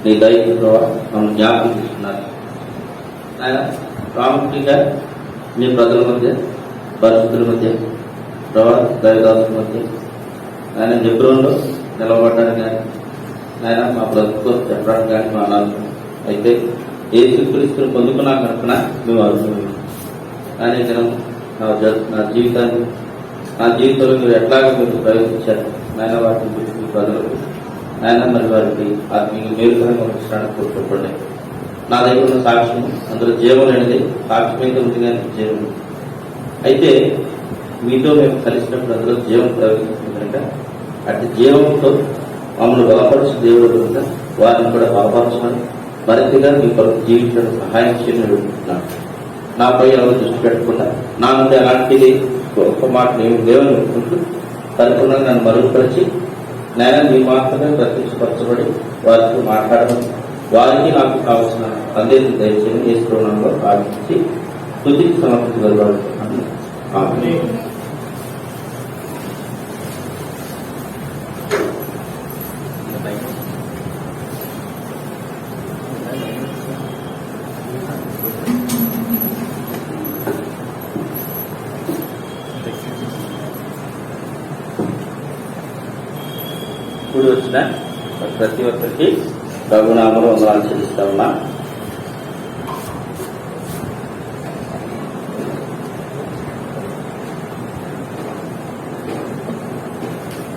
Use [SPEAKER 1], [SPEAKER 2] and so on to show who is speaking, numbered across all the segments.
[SPEAKER 1] నీ దైవ ప్రభావ మమ్మల్ని జ్ఞాపకం తీసుకున్నారు. ఆయన ప్రాముఖ్యంగా నీ ప్రజల మధ్య, పరిస్థితుల మధ్య, ప్రభావ దైవదాసుల మధ్య ఆయన హెబ్రోన్లో నిలబడ్డానికి కానీ ఆయన మా బ్రతుకు చెప్పడానికి కానీ మా అనాథం అయితే యేసుక్రీస్తుని పొందుకున్నా కనుక మేము అర్థం. కానీ నేను నా జీవితంలో మీరు ఎట్లాగో మీరు ప్రవేశించారు నాయన, వాటిని గురించి మీ ప్రజలకు నాయన మరి వారికి ఆత్మీయ మేలుకరంగా ఉంచడానికి కోరుకోండి. నా దగ్గర ఉన్న సాక్ష్యం అందులో జీవం అనేది సాక్ష్యం అయితే ఉంది కానీ జీవం అయితే మీతో మేము కలిసినప్పుడు అందులో జీవం ప్రవేశిస్తుంది కనుక అటు జీవంతో మమ్మల్ని బలపరిచిన దేవుడు కనుక వారిని కూడా బలపరచమని మరింతగా మీ కొరకు జీవించడం సహాయం చేయని అడుగుతున్నాను. నాపై ఎవరు దృష్టి పెట్టకుండా నా నుండి అలాంటిది గొప్ప మాట నేను దేవుని పెట్టుకుంటూ పరిపూర్ణంగా నన్ను మరుగుపరిచి నేను మీ మాత్రమే ప్రత్యక్షపరచబడి వారితో మాట్లాడడం, వారికి నాకు కావాల్సిన సందేశం దయచేసి ఏ స్థానంలో ప్రార్థించి తుదికి సమర్పించగలవాడుతున్నాను. ఇప్పుడు వచ్చిన ప్రతి ఒక్కరికి ప్రభునామములో వందనాలు చెల్లిస్తా ఉన్నా.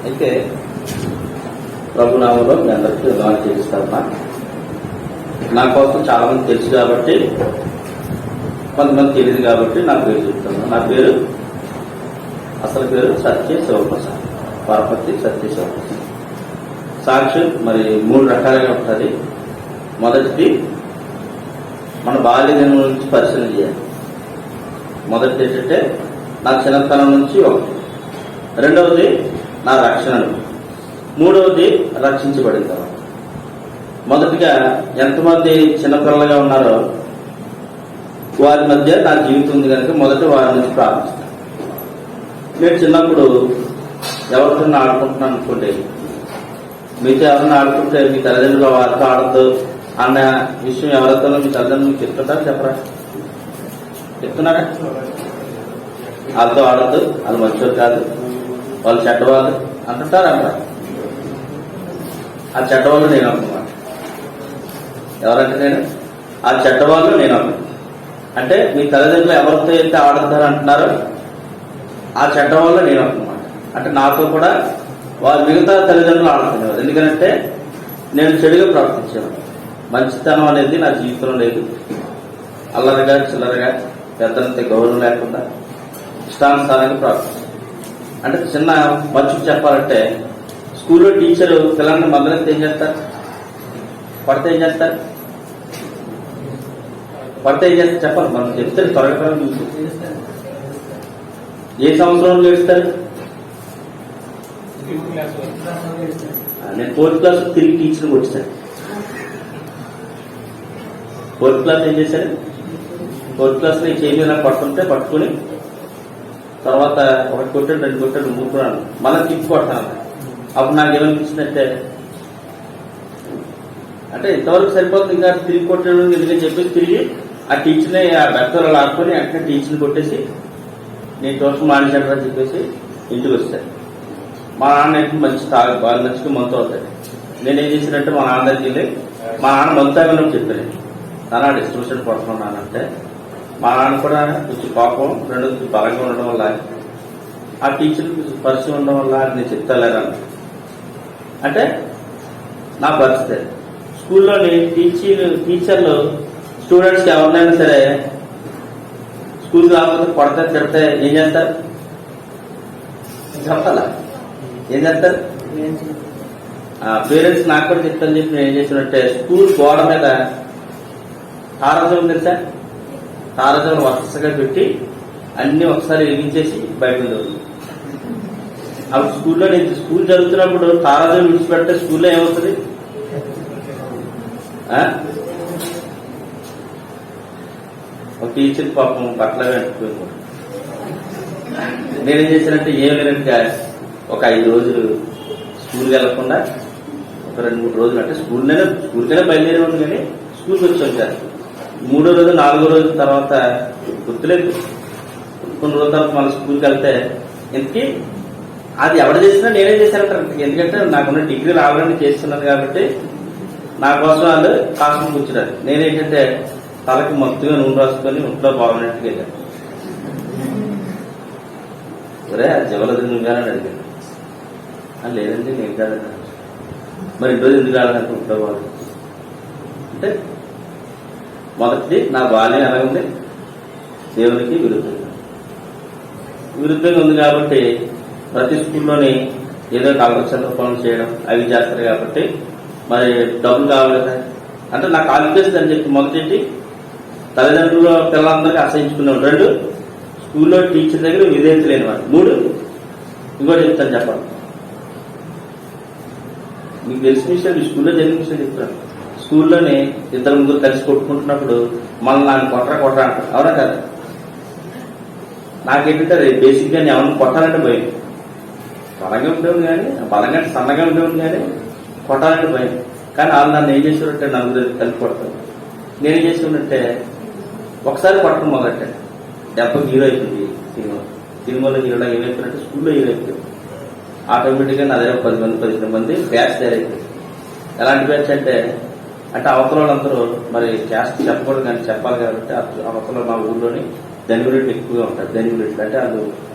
[SPEAKER 1] అయితే ప్రభునామములో మీ అందరికీ వందనాలు చెల్లిస్తా ఉన్నా. నా కోసం చాలా మంది తెలుసు కాబట్టి, కొంతమంది తెలియదు కాబట్టి నా పేరు చెప్తాను. నా పేరు అసలు పేరు సత్య శివప్రసాద్, పరపతి సత్య శివప్రసాద్. సాక్ష్యం మరి 3 రకాలుగా ఉంటుంది. మొదటిది మన బాల్యదినం నుంచి పరిశీలన చేయాలి. మొదటిది ఏంటంటే నా చిన్నతనం నుంచి ఒకటి, రెండవది నా రక్షణను, మూడవది రక్షించబడిన తర్వాత. మొదటిగా ఎంతమంది చిన్నపిల్లలుగా ఉన్నారో వారి మధ్య నా జీవితం ఉంది కనుక మొదట వారి నుంచి ప్రారంభిస్తాను. నేను చిన్నప్పుడు ఎవరితో ఆడుకుంటున్నాను అనుకోండి, మీతో ఎవరైనా ఆడుకుంటే మీ తల్లిదండ్రులు వారితో ఆడద్దు అన్న విషయం ఎవరితో మీ తల్లిదండ్రులు మీకు చెప్తుంటారా చెప్పరా? చెప్తున్నారా? వాళ్ళతో ఆడద్దు, వాళ్ళు మంచివారు కాదు, వాళ్ళు చెడ్డవాళ్ళు అంటుంటారు అంటారు. ఆ చెడ్డవాళ్ళు నేను అనుకున్నాను. ఎవరంటే నేను ఆ చెడ్డవాళ్ళు నేను అనుకున్నాను. అంటే మీ తల్లిదండ్రులు ఎవరితో అయితే ఆడుతారు అంటున్నారో ఆ చెడ్డవాళ్ళు నేను అనుకున్నాను. అంటే నాతో కూడా వారు మిగతా తల్లిదండ్రులు ఆడుతున్నారు. ఎందుకంటే నేను చెడుగా ప్రవర్తించాను. మంచితనం అనేది నా జీవితంలో లేదు. అల్లరిగా చిల్లరగా పెద్దలంత గౌరవం లేకుండా ఇష్టానుసారంగా ప్రవర్తించాను. అంటే చిన్న మంచుకు చెప్పాలంటే స్కూల్లో టీచరు పిల్లల్ని మొదలెత్తి ఏం చేస్తారు? పడితే ఏం చేస్తారు? పడితే ఏం చేస్తారు చెప్పాలి. మనం చెప్తే త్వరగా ఏ సంవత్సరంలో వేస్తారు? నేను 4th క్లాస్ తిరిగి టీచర్ని కొట్టిస్తాను. 4th క్లాస్ ఏం చేశాను? 4th క్లాస్లో ఈ చేయి మీద పట్టుకుంటే పట్టుకుని తర్వాత ఒకటి కొట్టాడు, 2 కొట్టాడు, 3 కొట్టాను, మళ్ళీ తిప్పి కొడతాను. అప్పుడు నాకు ఏమనిపించిందంటే అంటే ఇంతవరకు సరిపోతుంది, ఇంకా తిరిగి కొట్టాడు ఎందుకని చెప్పేసి తిరిగి ఆ టీచర్ని ఆ బెత్తలో లాక్కొని అక్కడ టీచర్ని కొట్టేసి నేను ట్యూషన్ మానేశాడని చెప్పేసి ఇంటికి వస్తాను. మా నాన్న ఇంటికి మంచి బాగా మంచిగా మంతు అవుతాడు. నేనేం చేసినట్టు మా నాన్న దగ్గరికి వెళ్ళి మా నాన్న మంతు తాగని చెప్పాను. నాన్న డిస్ట్రిబ్యూషన్ పడుతున్నానంటే మా నాన్న కూడా కొంచెం పాపం, రెండోది బలంగా ఉండడం వల్ల ఆ టీచర్ కొంచెం పరిచయం ఉండడం వల్ల నేను చెప్తాలేరన్న. అంటే నా పరిస్థితి స్కూల్లోని టీచర్లు స్టూడెంట్స్కి ఎవరినైనా సరే స్కూల్ కాకపోతే కొడితే తిడితే ఏం చేస్తారు? చెప్తాలా? ఏం చేస్తారు? పేరెంట్స్ నాకు కూడా చెప్తాను చెప్పి నేను ఏం చేసినట్టే స్కూల్ గోడ మీద తారాజం తెలుసా? తారాజం వరుసగా పెట్టి అన్ని ఒకసారి వెలిగించేసి బయట జరుగుతుంది. అప్పుడు స్కూల్లో నేను స్కూల్ జరుగుతున్నప్పుడు తారాజం విడిచిపెడితే స్కూల్లో ఏమవుతుంది? ఒక టీచర్ పాపం బట్టలు పెట్టుకుని నేనేం చేశానంటే ఏం లేనట్టుగా ఒక 5 రోజులు స్కూల్కి వెళ్లకుండా 2-3 రోజులు అంటే స్కూల్కైనా బయలుదేరేవాడు కానీ స్కూల్కి వచ్చాం సార్. 3వ రోజు 4వ రోజు తర్వాత గుర్తులేదు, కొన్ని రోజుల తర్వాత మన స్కూల్కి వెళ్తే ఇంతకీ అది ఎవరు చేసినా నేనే చేశానంటారు. ఎందుకంటే నాకున్న డిగ్రీ రావాలని చేస్తున్నాను కాబట్టి నా కోసం వాళ్ళు కాసుకుని కూర్చున్నారు. నేనేంటంటే తలకి మొత్తంగా నూనె రాసుకొని ఇంట్లో బాగున్నట్టుగా వెళ్ళాను. సరే జవలది నువ్వుగానే అడిగాను. లేదండి నేను కాదన్నా. మరి ఇంట్లో ఎందుకు కావాలంటే ఇంట్లో బాగుంది అంటే మొదటిది నా బాల్యం ఎలా ఉంది, దేవునికి విరుద్ధంగా ఉంది కాబట్టి ప్రతి స్కూల్లోని ఏదో కాంగ్రెస్ పనులు చేయడం అవి చేస్తారు కాబట్టి మరి డబ్బులు కావాలి కదా అంటే నాకు ఆలోచిస్తుంది అని చెప్పి మొదటి తల్లిదండ్రులు పిల్లలందరికీ అసహించుకున్నాడు. 2 స్కూల్లో టీచర్ దగ్గర విధేయత లేనివాడు. 3 ఇంకోటి చెప్తాను చెప్పాలి, మీకు తెలిసిన విషయం మీ స్కూల్లో జరిగిన విషయం చెప్తాను. స్కూల్లోనే 2-3 కలిసి కొట్టుకుంటున్నప్పుడు మళ్ళీ నాకు కొట్టరా అంటారు. అవునా కదా? నాకేంటంటే బేసిక్ గా ఎవరిని కొట్టాలంటే భయం. బలంగా ఉండేవాడు కానీ బలంగా సన్నగా ఉండేవాడు కానీ కొట్టాలంటే భయం. కానీ వాళ్ళు నన్ను ఏం చేసేవారంటే 4 కలిపి కొడతాను. నేనేం చేసేవాడంటే ఒకసారి కొట్టడం మొదలెట్టాను. దెబ్బకి హీరో అయిపోయింది సినిమాలో హీరోలో ఏమైపోయినట్టు స్కూల్లో హీరో అయిపోయింది. ఆటోమేటిక్గా నా దగ్గర 10 మంది 15 మంది బ్యాచ్ తయారైపోయింది. ఎలాంటి బ్యాచ్ అంటే అవతల వాళ్ళందరూ మరి క్యాస్ట్ చెప్పకూడదు కానీ చెప్పాలి కాబట్టి అవతల మా ఊళ్ళోని ధనికులు ఎక్కువగా ఉంటారు. ధనికులు అంటే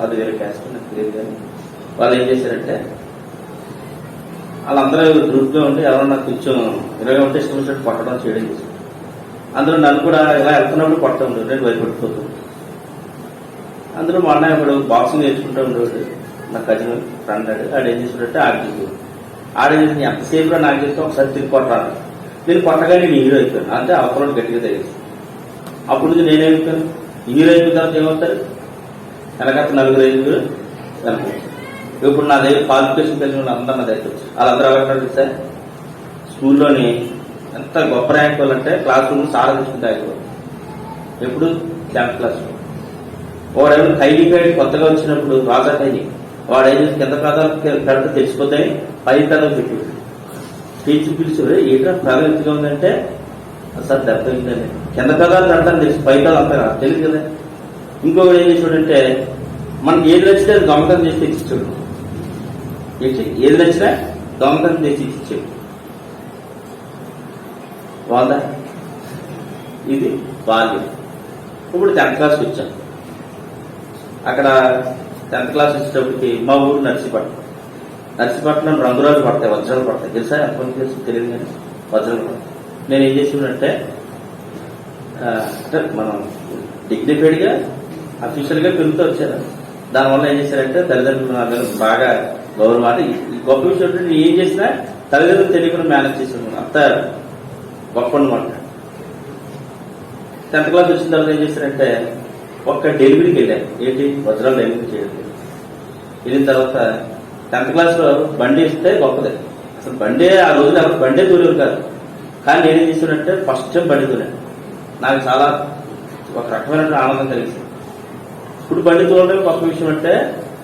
[SPEAKER 1] అది వేరే క్యాస్ట్ నాకు తెలియదు. కానీ వాళ్ళు ఏం చేశారంటే వాళ్ళందరూ గ్రూప్ గా ఉండి ఎవరన్నా కొంచెం ఇరవై ఉంటే ఇష్టం వచ్చినట్టు కొట్టడం చేయడం చేశారు. అందులో నన్ను కూడా ఇలా వెళ్తున్నప్పుడు కొట్టడం ఉండేది. నేను భయపడిపోతుంది. అందులో మా అన్నయ్య ఇప్పుడు బాక్సింగ్ నేర్చుకుంటూ ఉండేవాడు. నా కజిన్ ఫ్రెండ్ ఆడేం చేసినట్టే ఆడేసి ఎంతసేపులో నాకు చేస్తే ఒకసారి తిరిగి కొట్టాలి. నేను కొట్టగా నేను హీరో అయిపోయాను. అంటే అవసరం గట్టిగా తగిలింది. అప్పుడు నుంచి నేనేమైపోయాను, హీరో అయిపోయిన తర్వాత ఏమవుతారు వెనకత్త 4 5 వెనక. ఇప్పుడు నా దగ్గర క్వాలిఫికేషన్ కలిగిన అందరూ నా దగ్గర వచ్చారు. వాళ్ళందరూ ఎలా సార్ స్కూల్లోని ఎంత గొప్ప ర్యాంక్ వాళ్ళంటే క్లాస్ రూమ్ సారా తీసుకుంటే అయిపోవాలి. ఎప్పుడు 10th క్లాస్ వాడేమో ఖైదీ కొత్తగా వచ్చినప్పుడు రాజా ఖైదీ వాడు ఏం చేసి కింద పదాలు కరెక్ట్ తెలిసిపోతాయి పై పదాలు పెట్టి టీచర్ పిలిచి ఏంటో పదం ఎంతగా ఉందంటే సార్ దెబ్బ అయిందండి. కింద పదాలు కడతాను తెలిసి పై పదాలు అంతా తెలియదు కదా. ఇంకొకటి ఏం చేసాడంటే మనకి ఏది నచ్చితే అది దొంగతనం చేసి తెచ్చిచ్చాడు. ఏది నచ్చినా దొంగతనం చేసి ఇచ్చాడు. బాగుందా? ఇది బాల్యం. ఇప్పుడు 10th క్లాస్కి వచ్చాను. అక్కడ 10th క్లాస్ వచ్చేటప్పటికి మా ఊరు నర్సీపట్నం రంగురాజు పడతాయి, వజ్రాలు పడతాయి. తెలుసా? ఎంతమంది తెలుసు తెలియదు కానీ వజ్రాలు పడతాయి. నేను ఏం చేసానంటే అంటే మనం డిగ్నిఫైడ్ గా అఫీషియల్ గా పెరుగుతూ వచ్చారు. దానివల్ల ఏం చేశారంటే తల్లిదండ్రులు నా మీద బాగా గౌరవం. అంటే ఈ గొప్ప విషయం ఏంటంటే ఏం చేసినా తల్లిదండ్రులు తెలియకుండా మేనేజ్ చేసాను. అంత గొప్ప అనమాట. 10th క్లాస్ వచ్చిన తర్వాత ఏం చేశారంటే ఒక్క డెలివరీకి వెళ్ళాను. ఏంటి వజ్రాలు డెలివరీ చేయడం. వెళ్ళిన తర్వాత 10th క్లాస్ లో బండి ఇస్తే గొప్పదే. అసలు బండి ఆ రోజున ఎవరు బండే దూరేవారు కాదు. కానీ నేనేం చేశానంటే ఫస్ట్ టైం బండి దూరాను. నాకు చాలా ఒక రకమైన ఆనందం కలిగింది. ఇప్పుడు బండి తోలడం గొప్ప విషయం అంటే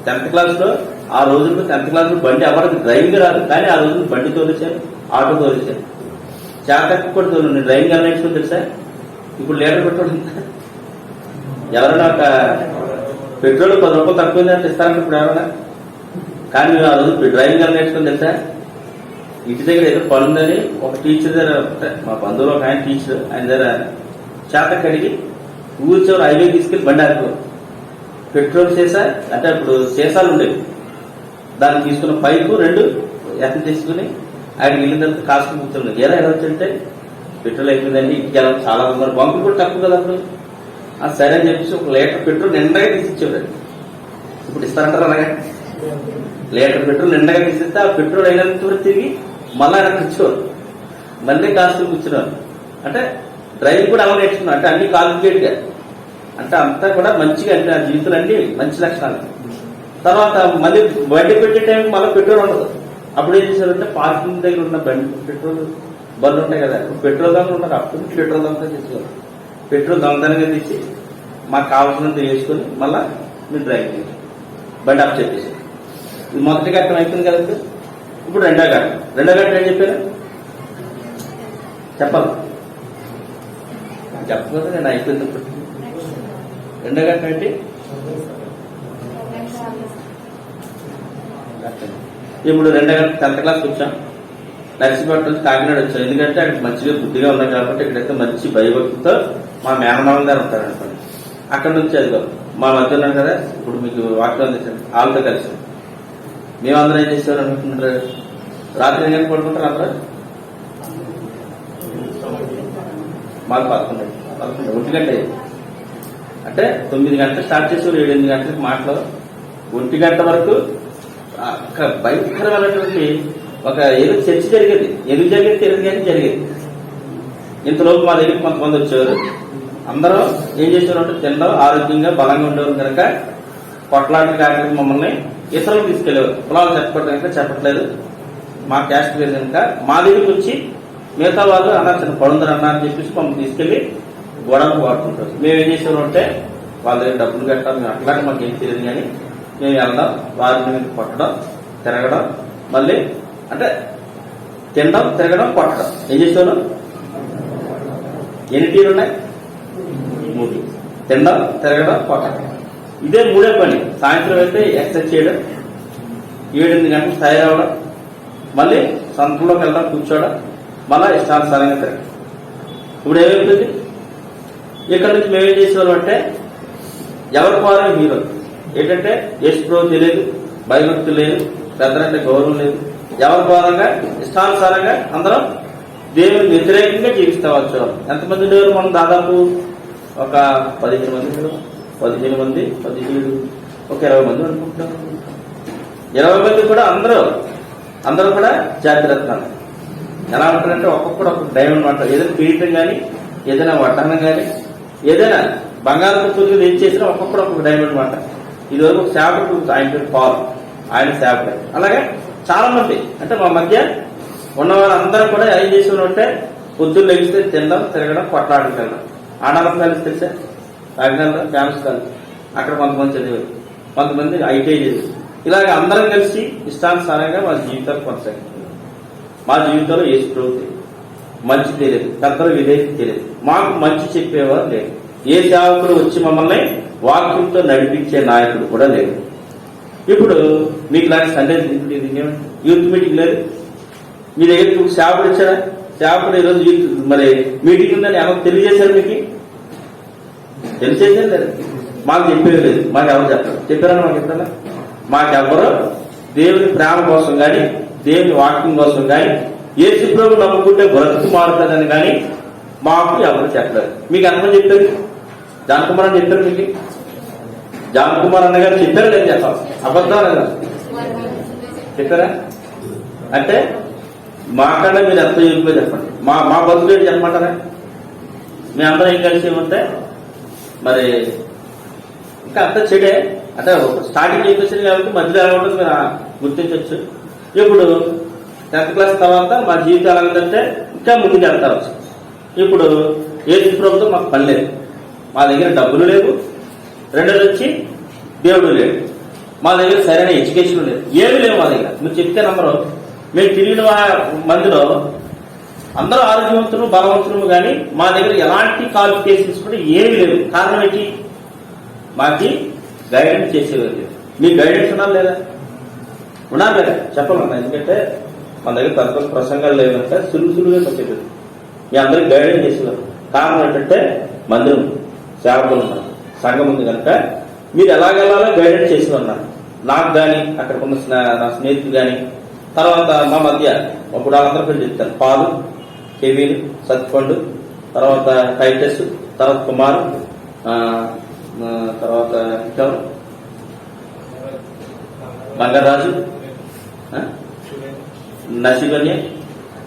[SPEAKER 1] 10th క్లాస్ లో ఆ రోజుల్లో 10th క్లాస్ లో బండి ఎవరికి డ్రైవింగ్ రాదు. కానీ ఆ రోజుల్లో బండి తోలేశాను, ఆటో తోలేశాను. చేతకు కూడా తోలు డ్రైవింగ్ ఎలా నేర్చుకుని తెలుసా? ఇప్పుడు లీటర్ పెట్రోల్ ఎవరైనా ఒక పెట్రోల్ 10 రూపాయలు తక్కువ ఇస్తారంటే ఇప్పుడు ఎవరైనా. కానీ మేము ఆ రోజు డ్రైవింగ్ ఎలా నేర్చుకుని తెలుసా? ఇంటి దగ్గర ఏదో పనుందని ఒక టీచర్ దగ్గర మా బంధువులు ఒక ఆయన టీచర్ ఆయన దగ్గర చేత కడిగి ఊరి చివరి హైవే తీసుకెళ్లి బండి ఆడుకో పెట్రోల్ సీసా అంటే ఇప్పుడు సీసాలు ఉండేవి. దాన్ని తీసుకున్న పైపు 2 ఎత్త తీసుకుని ఆయనకి వెళ్ళిన తర్వాత కాసుకుని కూర్చున్నాడు. ఎలా వచ్చంటే పెట్రోల్ అయిపోయిందండి ఇంటికి వెళ్ళాలి. చాలా ఉన్నారు బంకులు కూడా తక్కువ కదా అప్పుడు. సరే అని చెప్పేసి 1 లీటర్ పెట్రోల్ నిండగా తీసిచ్చేవాడు. ఇప్పుడు ఇస్తారంటారు అలాగే. లీటర్ పెట్రోల్ నిండగా తీసిస్తే ఆ పెట్రోల్ అయినంత వరకు తిరిగి మళ్ళీ ఆయన కూర్చోరు. మళ్ళీ కాసుకుని కూర్చున్నారు. అంటే డ్రైవింగ్ కూడా అలా నేర్చుకున్నాను. అంటే అన్ని కాలిఫికేట్ గా అంటే అంతా కూడా మంచిగా అంటే ఆ జీవితంలో అన్ని మంచి లక్షణాలు. తర్వాత మళ్ళీ బండి పెట్టే టైం మళ్ళీ పెట్రోల్ ఉండదు. అప్పుడు ఏం చేశారంటే పార్కింగ్ దగ్గర ఉన్న పెట్రోల్ బండ్లు ఉంటాయి కదా, పెట్రోల్ దొంగలు ఉంటారు. అప్పుడు పెట్రోల్ దొంగతనం చేసేవారు. పెట్రోల్ దొంగతనంగా తీసి మాకు కావాల్సినంత వేసుకొని మళ్ళా మీరు డ్రైవింగ్ చేసి బండి ఆఫ్ చెప్పేసి ఇది మొదటి ఘట్టం అయిపోయింది కదండి. ఇప్పుడు రెండో గంట ఏం చెప్పారు చెప్పాలి, చెప్పకపోతే నేను అయిపోయింది. ఇప్పుడు రెండో గంట ఏంటి? ఇప్పుడు రెండో గంట 10th క్లాస్కి వచ్చాం. నర్సీపట్నం నుంచి కాకినాడ వచ్చాం. ఎందుకంటే అక్కడ మంచిగా బుద్ధిగా ఉన్నాయి కాబట్టి ఇక్కడైతే మంచి భయభక్తితో మా మేనమామ గారు ఉంటారు అనుకోండి. అక్కడ నుంచి అదిగో మా మధ్య ఉన్నాం కదా, ఇప్పుడు మీకు వాక్యం అందించండి. వాళ్ళతో కలిసి మేమందరం ఏం చేసేవారు అనుకుంటున్నారు? రాత్రి ఎన్ని గంటలు పడుకుంటారు అందరూ? మాకు 11 1 గంట అంటే 9 గంటలు స్టార్ట్ చేసేవారు. 7-8 గంటలకు మాటలు 1 గంట వరకు భయంకరమైనటువంటి ఒక ఏదో చర్చ జరిగేది. ఎందుకు జరిగేది తెలియదు కానీ జరిగేది. ఇంతలోపు మా దగ్గర కొంతమంది వచ్చేవారు. అందరూ ఏం చేసేవారు అంటే తినడం, ఆరోగ్యంగా బలంగా ఉండేవారు కనుక కొట్లాటలు కాకుండా మమ్మల్ని ఇతరులు తీసుకెళ్లేవారు. కులాలు చెప్పకూడదు కనుక చెప్పట్లేదు, మా క్యాస్ట్ వేరు కనుక మా దగ్గరికి వచ్చి మిగతా వాళ్ళు అన్నా చిన్న పడుందరు అన్నా అని చెప్పేసి మమ్మల్ని తీసుకెళ్లి గొడవలు వాడుకుంటారు. మేము ఏం చేసేవారు అంటే వాళ్ళ దగ్గర డబ్బులు కట్టాలి, మేము అట్లాగే మాకు ఏం తెలియదు కానీ మేము వెళ్దాం, వారిని మీద కొట్టడం, తిరగడం, మళ్ళీ అంటే తినడం, తిరగడం, కొట్టడం. ఏం చేసేవారు? ఎన్ని టీలు ఉన్నాయి? 3. తినడం, తిరగడం, కొట్టడం. ఇదే 3 పని. సాయంత్రం అయితే ఎక్సర్సైజ్ చేయడం, 7-8 గంటలకు తయారవడం, మళ్ళీ సంతలోకి వెళ్ళడం, కూర్చోవడం, మళ్ళీ ఇష్టానుసారంగా తిరగడం. ఇప్పుడు ఏమైపోతుంది? ఇక్కడ నుంచి మేమేం చేసేవాళ్ళం అంటే ఎవరి వారం హీరో ఏంటంటే యేసుప్రభువు తెలియదు, భయభక్తి లేదు, పెద్దలంటే గౌరవం లేదు. ఎవరి ద్వారంగా ఇష్టానుసారంగా అందరం దేవుని వ్యతిరేకంగా జీవిస్తా వచ్చేవాళ్ళం. ఎంతమంది ఉండేవారు? మనం దాదాపు ఒక 15 మంది, 17 మంది, 17, ఒక 20 మంది అనుకుంటున్నాం. 20 మంది కూడా అందరూ కూడా జాతిరత్నాలు. ఎలా ఉంటారంటే ఒక్కొక్కడు ఒక డైమండ్ అంటారు. ఏదైనా పీఠం కానీ, ఏదైనా వడ్డానం కానీ, ఏదైనా బంగాళపు పూజలు ఏం చేసినా ఒక్కొక్కడు ఒక్కొక్క డైమండ్ మాట. ఇదివరకు ఒక సేవకుడు, ఆయన పేరు పాల్, ఆయన సేవకుడు. అలాగే చాలా మంది అంటే మా మధ్య ఉన్నవారు అందరూ కూడా ఏం చేసేవారు అంటే పొద్దున్న లెగిస్తే తినడం, తిరగడం, కొట్లాడడం, తినడం. ఆడాలం కలిసి తెలిసా? కాకినాడ ఫ్యామిలీస్ కలిసి అక్కడ కొంతమంది చదివారు, కొంతమంది ఐటీఐ చేశారు. ఇలాగ అందరం కలిసి ఇష్టానుసారంగా మా జీవితాలు కొనసాగుతుంది. మా జీవితంలో యేసుప్రభువు తెలియదు, మంచి తెలియదు, పెద్దలు విధేయత తెలియదు, మాకు మంచి చెప్పేవారు లేదు. ఏ సేవకుడు వచ్చి మమ్మల్ని వాక్యంతో నడిపించే నాయకుడు కూడా లేదు. ఇప్పుడు మీకు ఇలాంటి సండే యూత్ మీటింగ్ లేదు. మీ దగ్గర సేవకుడు ఇచ్చారా? సేవకుడు ఈరోజు యూత్ మరి మీటింగ్ ఉందని ఎవరు తెలియజేశారు? మీకు తెలియజేసారు లేదు? మాకు చెప్పేది లేదు. మాకు ఎవరు చెప్పారు? చెప్పారని మాకు ఎప్పుడన్నా? మాకెవరు దేవుని ప్రేమ కోసం కానీ, దేవుని వాక్యం కోసం కానీ, యేసు ప్రభువు నమ్ముకుంటే బ్రతుకు మారుతుందని కానీ మాకు ఎవరు చెప్పలేదు. మీకు ఎంతమంది చెప్పారు? జాన్ కుమార్ అని చెప్పారు. మీకు జాన్ కుమార్ అన్న గారు చెప్పారు లేదు? చెప్పాలి, అబద్ధాలు కదా చెప్పారా? అంటే మాకన్నా మీరు ఎంత యూనిట్గా చెప్పండి. మా బతుకు చెప్పమంటారా? మీ అందరూ ఏం కలిసి ఉంటే మరి ఇంకా అంత చెడే. అంటే స్టార్టింగ్ చెప్పేసింది కాబట్టి మధ్యలో ఎలా ఉంటుంది మీరు గుర్తించవచ్చు. ఇప్పుడు 10th క్లాస్ తర్వాత మా జీవితం ఎలా ఉందంటే ఇంకా ముందుకు వెళ్తా వచ్చు. ఇప్పుడు యేసు ప్రభుతో మాకు పని లేదు, మా దగ్గర డబ్బులు లేవు, రెండోది వచ్చి దేవుడు లేడు, మా దగ్గర సరైన ఎడ్యుకేషన్ లేదు, ఏమీ లేవు మా దగ్గర. మీరు చెప్తే నమ్మరు. మేము తిరిగిన మందిలో అందరూ ఆరోగ్యవంతులు, బలవంతులు, కానీ మా దగ్గర ఎలాంటి క్వాలిఫికేషన్స్ కూడా ఏమీ లేవు. కారణం ఏంటి? మాకి గైడెన్స్ చేసేవారు లేదు. మీ గైడెన్స్ ఉన్నారు లేదా? ఉన్నారు లేదా? చెప్పమన్నా. ఎందుకంటే మన దగ్గర తరగతి ప్రసంగాలు లేదంటే సులువుగా చెప్పేది. మీ అందరికి గైడెన్స్ చేసేవారు. కారణం ఏంటంటే మందిరం, సేవకులు ఉన్నారు, సంఘం ఉంది కనుక మీరు ఎలాగెళ్ళాలో గైడెన్స్ చేసి ఉన్నారు. నాకు కానీ, అక్కడ ఉన్న నా స్నేహితులు కానీ, తర్వాత మా మధ్య ఇప్పుడు వాళ్ళందరూ పేరు చెప్తాను. పాలు, కెవీన్, సత్పండు, తర్వాత టైటస్, తర్వాత కుమార్, తర్వాత ఇంకెవరు, బంగారాజు, నసిబన్య,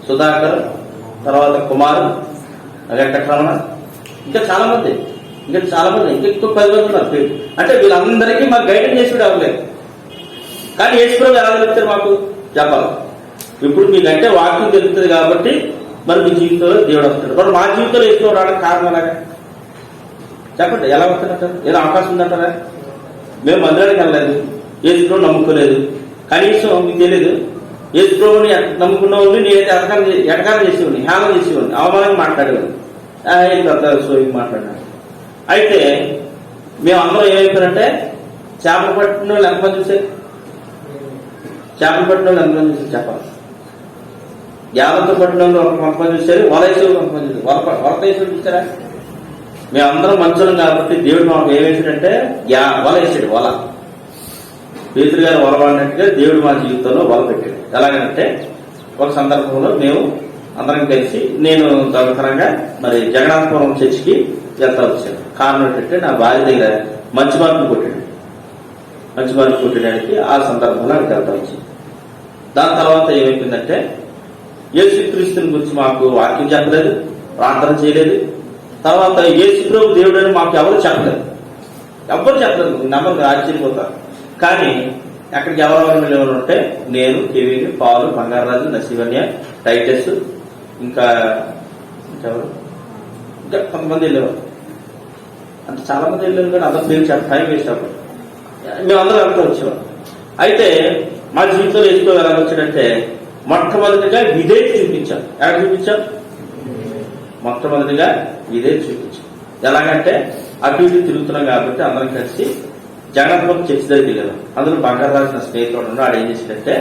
[SPEAKER 1] సుధాకర్, తర్వాత కుమార్, వెంకటరమణ, ఇంకా చాలా మంది ఇంకా ఎక్కువ 10 మంది ఉన్నారు. అంటే వీళ్ళందరికీ మాకు గైడెన్స్ చేసి అవ్వలేదు. కానీ యేసుప్రభువు ఎలా తెలుస్తారు మాకు? చెప్పాలి. ఇప్పుడు మీకంటే వాక్యం తెలుస్తుంది కాబట్టి మరి మీ జీవితంలో దేవుడు వస్తాడు. మరి మా జీవితంలో యేసుప్రభువు రావడానికి కారణం ఎలాగా చెప్పండి? ఎలా వస్తున్నట్టారు? ఏదో అవకాశం ఉందంటారా? మేము మందిరానికి వెళ్ళలేదు, యేసుప్రభువు నమ్ముకోలేదు, కనీసం మీకు తెలియదు యేసు ప్రభుని నమ్ముకున్న వాళ్ళు నేనైతే ఎటకారం చేసేవాడిని, హేళన చేసేవాడిని, అవమానంగా మాట్లాడేవాడిని, సోయి మాట్లాడినాడు. అయితే మేమందరం ఏమైపోయారంటే చేపలు పట్టిన వాళ్ళు ఎంతమంది చూసారు? చేపలు పట్టిన వాళ్ళు ఎంతమంది చూసారు చెప్పాలి? యాలతో పట్టిన వాళ్ళు కొంతమంది చూసారు, వలైసేవాళ్ళు కొంతమంది చూసారు. వలతేసేవాళ్ళు చూసారా? మేమందరం మంచులం కాబట్టి దేవుడు మాకు ఏమేసాడంటే వల వేసాడు. వల పేతురు గారు వల వాడినట్టుగా దేవుడు మా జీవితంలో వల పెట్టాడు. ఎలాగంటే ఒక సందర్భంలో మేము అందరం కలిసి నేను దొంగతనంగా మరి జగన్నాథపురం చర్చికి వెళ్తా వచ్చాను. కారణం ఏంటంటే నా భార్య దగ్గర మంచి మార్పులు కొట్టాడు. మంచి మార్పులు కొట్టడానికి ఆ సందర్భంలో అక్కడికి వెళ్తా వచ్చింది. దాని తర్వాత ఏమైపోయిందంటే యేసుక్రీస్తుని గురించి మాకు వాక్యం చెప్పలేదు, ప్రార్థన చేయలేదు. తర్వాత యేసు ప్రభు దేవుడు అని మాకు ఎవరు చెప్పలేదు. నమ్మకం ఆశ్చర్యపోతారు. కానీ అక్కడికి ఎవరెవరు ఉంటే నేను, కేవీ, పాలు, బంగారాజు, నసీవన్య, టైటస్, ఇంకా ఇంకెవరు, ఇంకా కొంతమంది వెళ్ళేవారు. అంటే చాలా మంది వెళ్ళారు కానీ అందరూ పేరు చెప్ప టైం వేస్ట్ అప్పుడు. మేమందరం వెళ్తూ వచ్చేవాళ్ళం. అయితే మా జీవితంలో యేసు ప్రభు ఎలా వచ్చాడంటే మొట్టమొదటిగా విధేయత చూపించాం. ఎలా చూపించాం? మొట్టమొదటిగా ఇదే చూపించాం. ఎలాగంటే అటు ఇటు తిరుగుతున్నాం కాబట్టి అందరం కలిసి జగన్నాథపురం చర్చి దగ్గరికి వెళ్ళాం. అందులో బంగారు రాసిన స్నేహితుడు ఉన్నాడు. ఆడు ఏం చేసిందంటే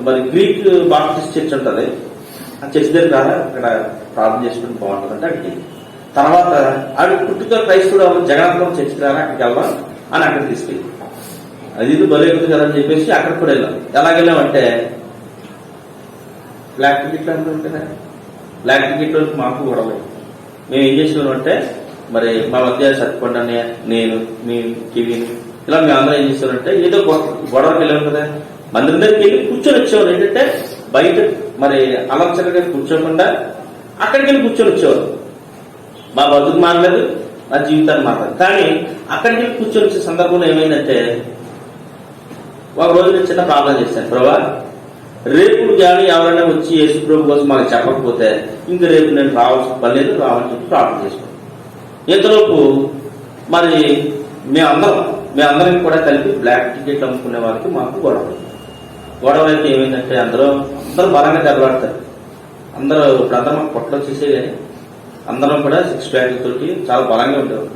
[SPEAKER 1] మరి గ్రీక్ బాప్టిస్ట్ చర్చ్ ఉంటుంది, ఆ చర్చి దగ్గర రాదా అక్కడ ప్రార్థన చేసుకుంటే బాగుంటుంది అంటే అక్కడికి. తర్వాత ఆడు పుట్టుక క్రైస్తవుడు జగన్నాథపురం చర్చికి రారా అక్కడికి వెళ్దాం అని అక్కడ తీసుకెళ్ళి అది ఇది బలైతుంది కదా అని చెప్పేసి అక్కడికి కూడా వెళ్ళాం. ఎలాగెళ్ళామంటే బ్లాక్ టికెట్లు అంటూ ఉంటుందా, బ్లాక్ టికెట్ వరకు మాకు గొడవ. మేము ఏం చేసేవాళ్ళం అంటే మరి మా మధ్య సత్తుపండి అన్నయ్య, నేను, మీ కివిని, ఇలా మేము అందరం ఏం చేసేవాళ్ళంటే ఏదో గొడవకి వెళ్ళాం కదా, మందిరం దగ్గరికి వెళ్ళి కూర్చొని వచ్చేవాళ్ళు. ఏంటంటే బయట మరి అలంచరగా కూర్చోకుండా అక్కడికి వెళ్ళి కూర్చొని వచ్చేవాళ్ళు. మా బతుకు మారలేదు, నా జీవితాన్ని మారలేదు. కానీ అక్కడికి వెళ్ళి కూర్చొని వచ్చే సందర్భంలో ఏమైందంటే ఒక రోజు నేను చిన్న ప్రార్థన చేశాను. ప్రభా, రేపు కానీ ఎవరైనా వచ్చి యేసు ప్రభు కోసం మాకు చెప్పకపోతే ఇంక రేపు నేను రావాల్సిన పని లేదు, రావాలని చెప్పి ప్రార్థన చేసుకోండి. ఇంతలోపు మరి మేమందరం కూడా కలిపి బ్లాక్ టికెట్ అమ్ముకునే వాళ్ళకి మాకు గొడవ అయితే ఏమైందంటే అందరూ బలంగా దెబ్బలాడతారు. ఇప్పుడు అందరూ మాకు పొట్టలు వచ్చేసే కానీ అందరం కూడా 6 ప్యాక్ తోటి చాలా బలంగా ఉండేవారు.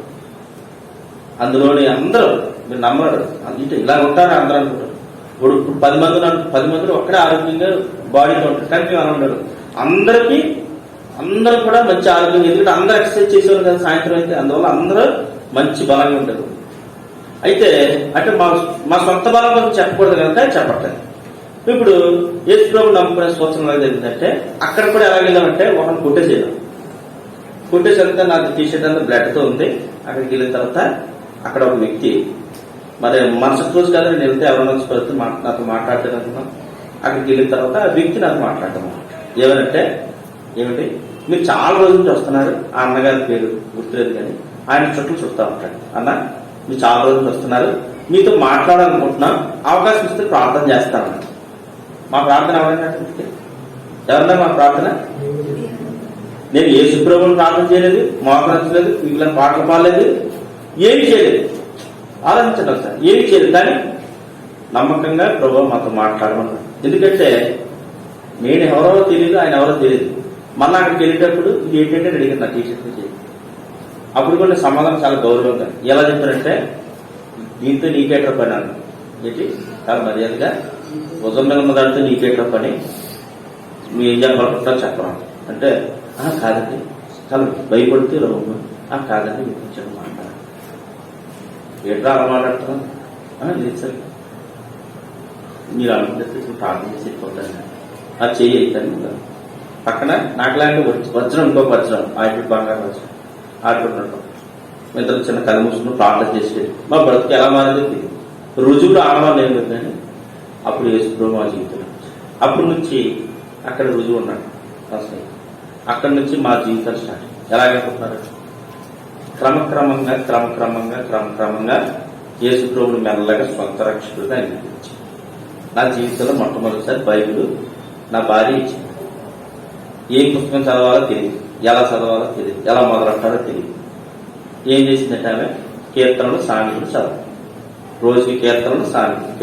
[SPEAKER 1] అందులోని అందరూ మీరు నమ్మరు, అంటే ఇలా ఉంటారు అందరూ అనుకుంటారు. ఇప్పుడు 10 మందిలో ఒక్కడే ఆరోగ్యంగా బాడీతో ఉంటారు. కానీ మేము అలా ఉండరు. అందరూ కూడా మంచి ఆరోగ్యం, ఎందుకంటే అందరూ ఎక్సర్సైజ్ చేసేవారు కదా సాయంత్రం అయితే, అందువల్ల అందరూ మంచి బలంగా ఉంటారు. అయితే అంటే మా సొంత బలం కోసం చెప్పకూడదు కనుక చెప్పట్లేదు. ఇప్పుడు యేసు ప్రభు నమ్ముకునే సూచన ఎలా జరిగిందంటే అక్కడ కూడా ఎలా వెళ్ళామంటే ఒకరిని కొట్టేసేంత నాకు టీషర్ట్ అంతా బ్లడ్తో ఉంది. అక్కడికి వెళ్ళిన తర్వాత అక్కడ ఒక వ్యక్తి మరి మరుసటి రోజు కదా నేను వెళ్తే ఎవరైనా వచ్చి నాతో మాట్లాడతాను అనుకున్నాం. అక్కడికి వెళ్ళిన తర్వాత ఆ వ్యక్తి నాకు మాట్లాడతాం. ఏమిటి మీరు చాలా రోజుల నుంచి వస్తున్నారు, ఆ అన్నగారి పేరు గుర్తులేదు కానీ ఆయన చుట్టూ చుడతా ఉంటాడు. అన్న మీరు చాలా రోజుల నుంచి వస్తున్నారు, మీతో మాట్లాడాలనుకుంటున్నాం, అవకాశం ఇస్తే ప్రార్థన చేస్తామన్న. మా ప్రార్థన ఎవరన్నా మా ప్రార్థన? నేను యేసు ప్రభువుని ప్రార్థన చేయలేదు, మోకరించలేదు, మిగిలిన పాటలు పాడలేదు, ఏమి చేయలేదు. ఆలోచించండి సార్, ఏమి చేయలేదు. కానీ నమ్మకంగా ప్రభు మాతో మాట్లాడమన్నాడు. ఎందుకంటే నేను ఎవరో తెలియదు, ఆయన ఎవరో తెలియదు. మళ్ళీ అక్కడికి వెళ్ళేటప్పుడు ఇది ఏంటంటే అడిగింది నా టీషర్ట్ చేసి. అప్పుడు కూడా సమాధానం చాలా గౌరవంగా ఎలా చెప్పారంటే దీంతో నీకేట్ర పని అన్న. ఏంటి చాలా మర్యాదగా భుజం మీద ఉన్న దాంతో నీకేట్ర పని, నువ్వు ఏం చెప్పాలనుకుంటా చెప్పరా అంటే కాదండి, చాలా భయపడుతూ కాదండి మీకు కొంచెం మాట్లాడాలి. ఎట్లా అలా మాట్లాడుతున్నాను? లేదు సార్, మీరు అనుకుంటే ప్రార్థన చేసి వెళ్ళిపోతాను, అది చెయ్యి అవుతాను. పక్కన నాకులాంటి వజ్రం, ఇంకొక వజ్రం, ఆయుడు బంగారు వజ్రం ఆడుకుంటున్నాం. ఇద్దరు చిన్న కథ మూసుకుని ప్రార్థన చేసి మా బ్రతుకు ఎలా మారేది రుజువులు ఆడవాళ్ళు ఏం లేదు. కానీ అప్పుడు యేసు ప్రభు మా జీవితంలో అప్పటి నుంచి అక్కడ రుజువు ఉన్నాడు. అక్కడి నుంచి మా జీవితాలు స్టార్ట్. ఎలాగనుకుంటున్నారు? క్రమక్రమంగా యేసు ప్రభుని మెల్లగా స్వంత రక్షకుడుగా అనిపించింది. నా జీవితంలో మొట్టమొదటిసారి బైబిల్ నా భార్య ఇచ్చింది. ఏ పుస్తకం చదవాలో తెలియదు, ఎలా చదవాలో తెలియదు, ఎలా మొదలెట్టాలో తెలియదు. ఏం చేసిందంటే ఆమె కీర్తనలు, సామెతలు చదవాలి. రోజుకి కీర్తనలు, సామెతలు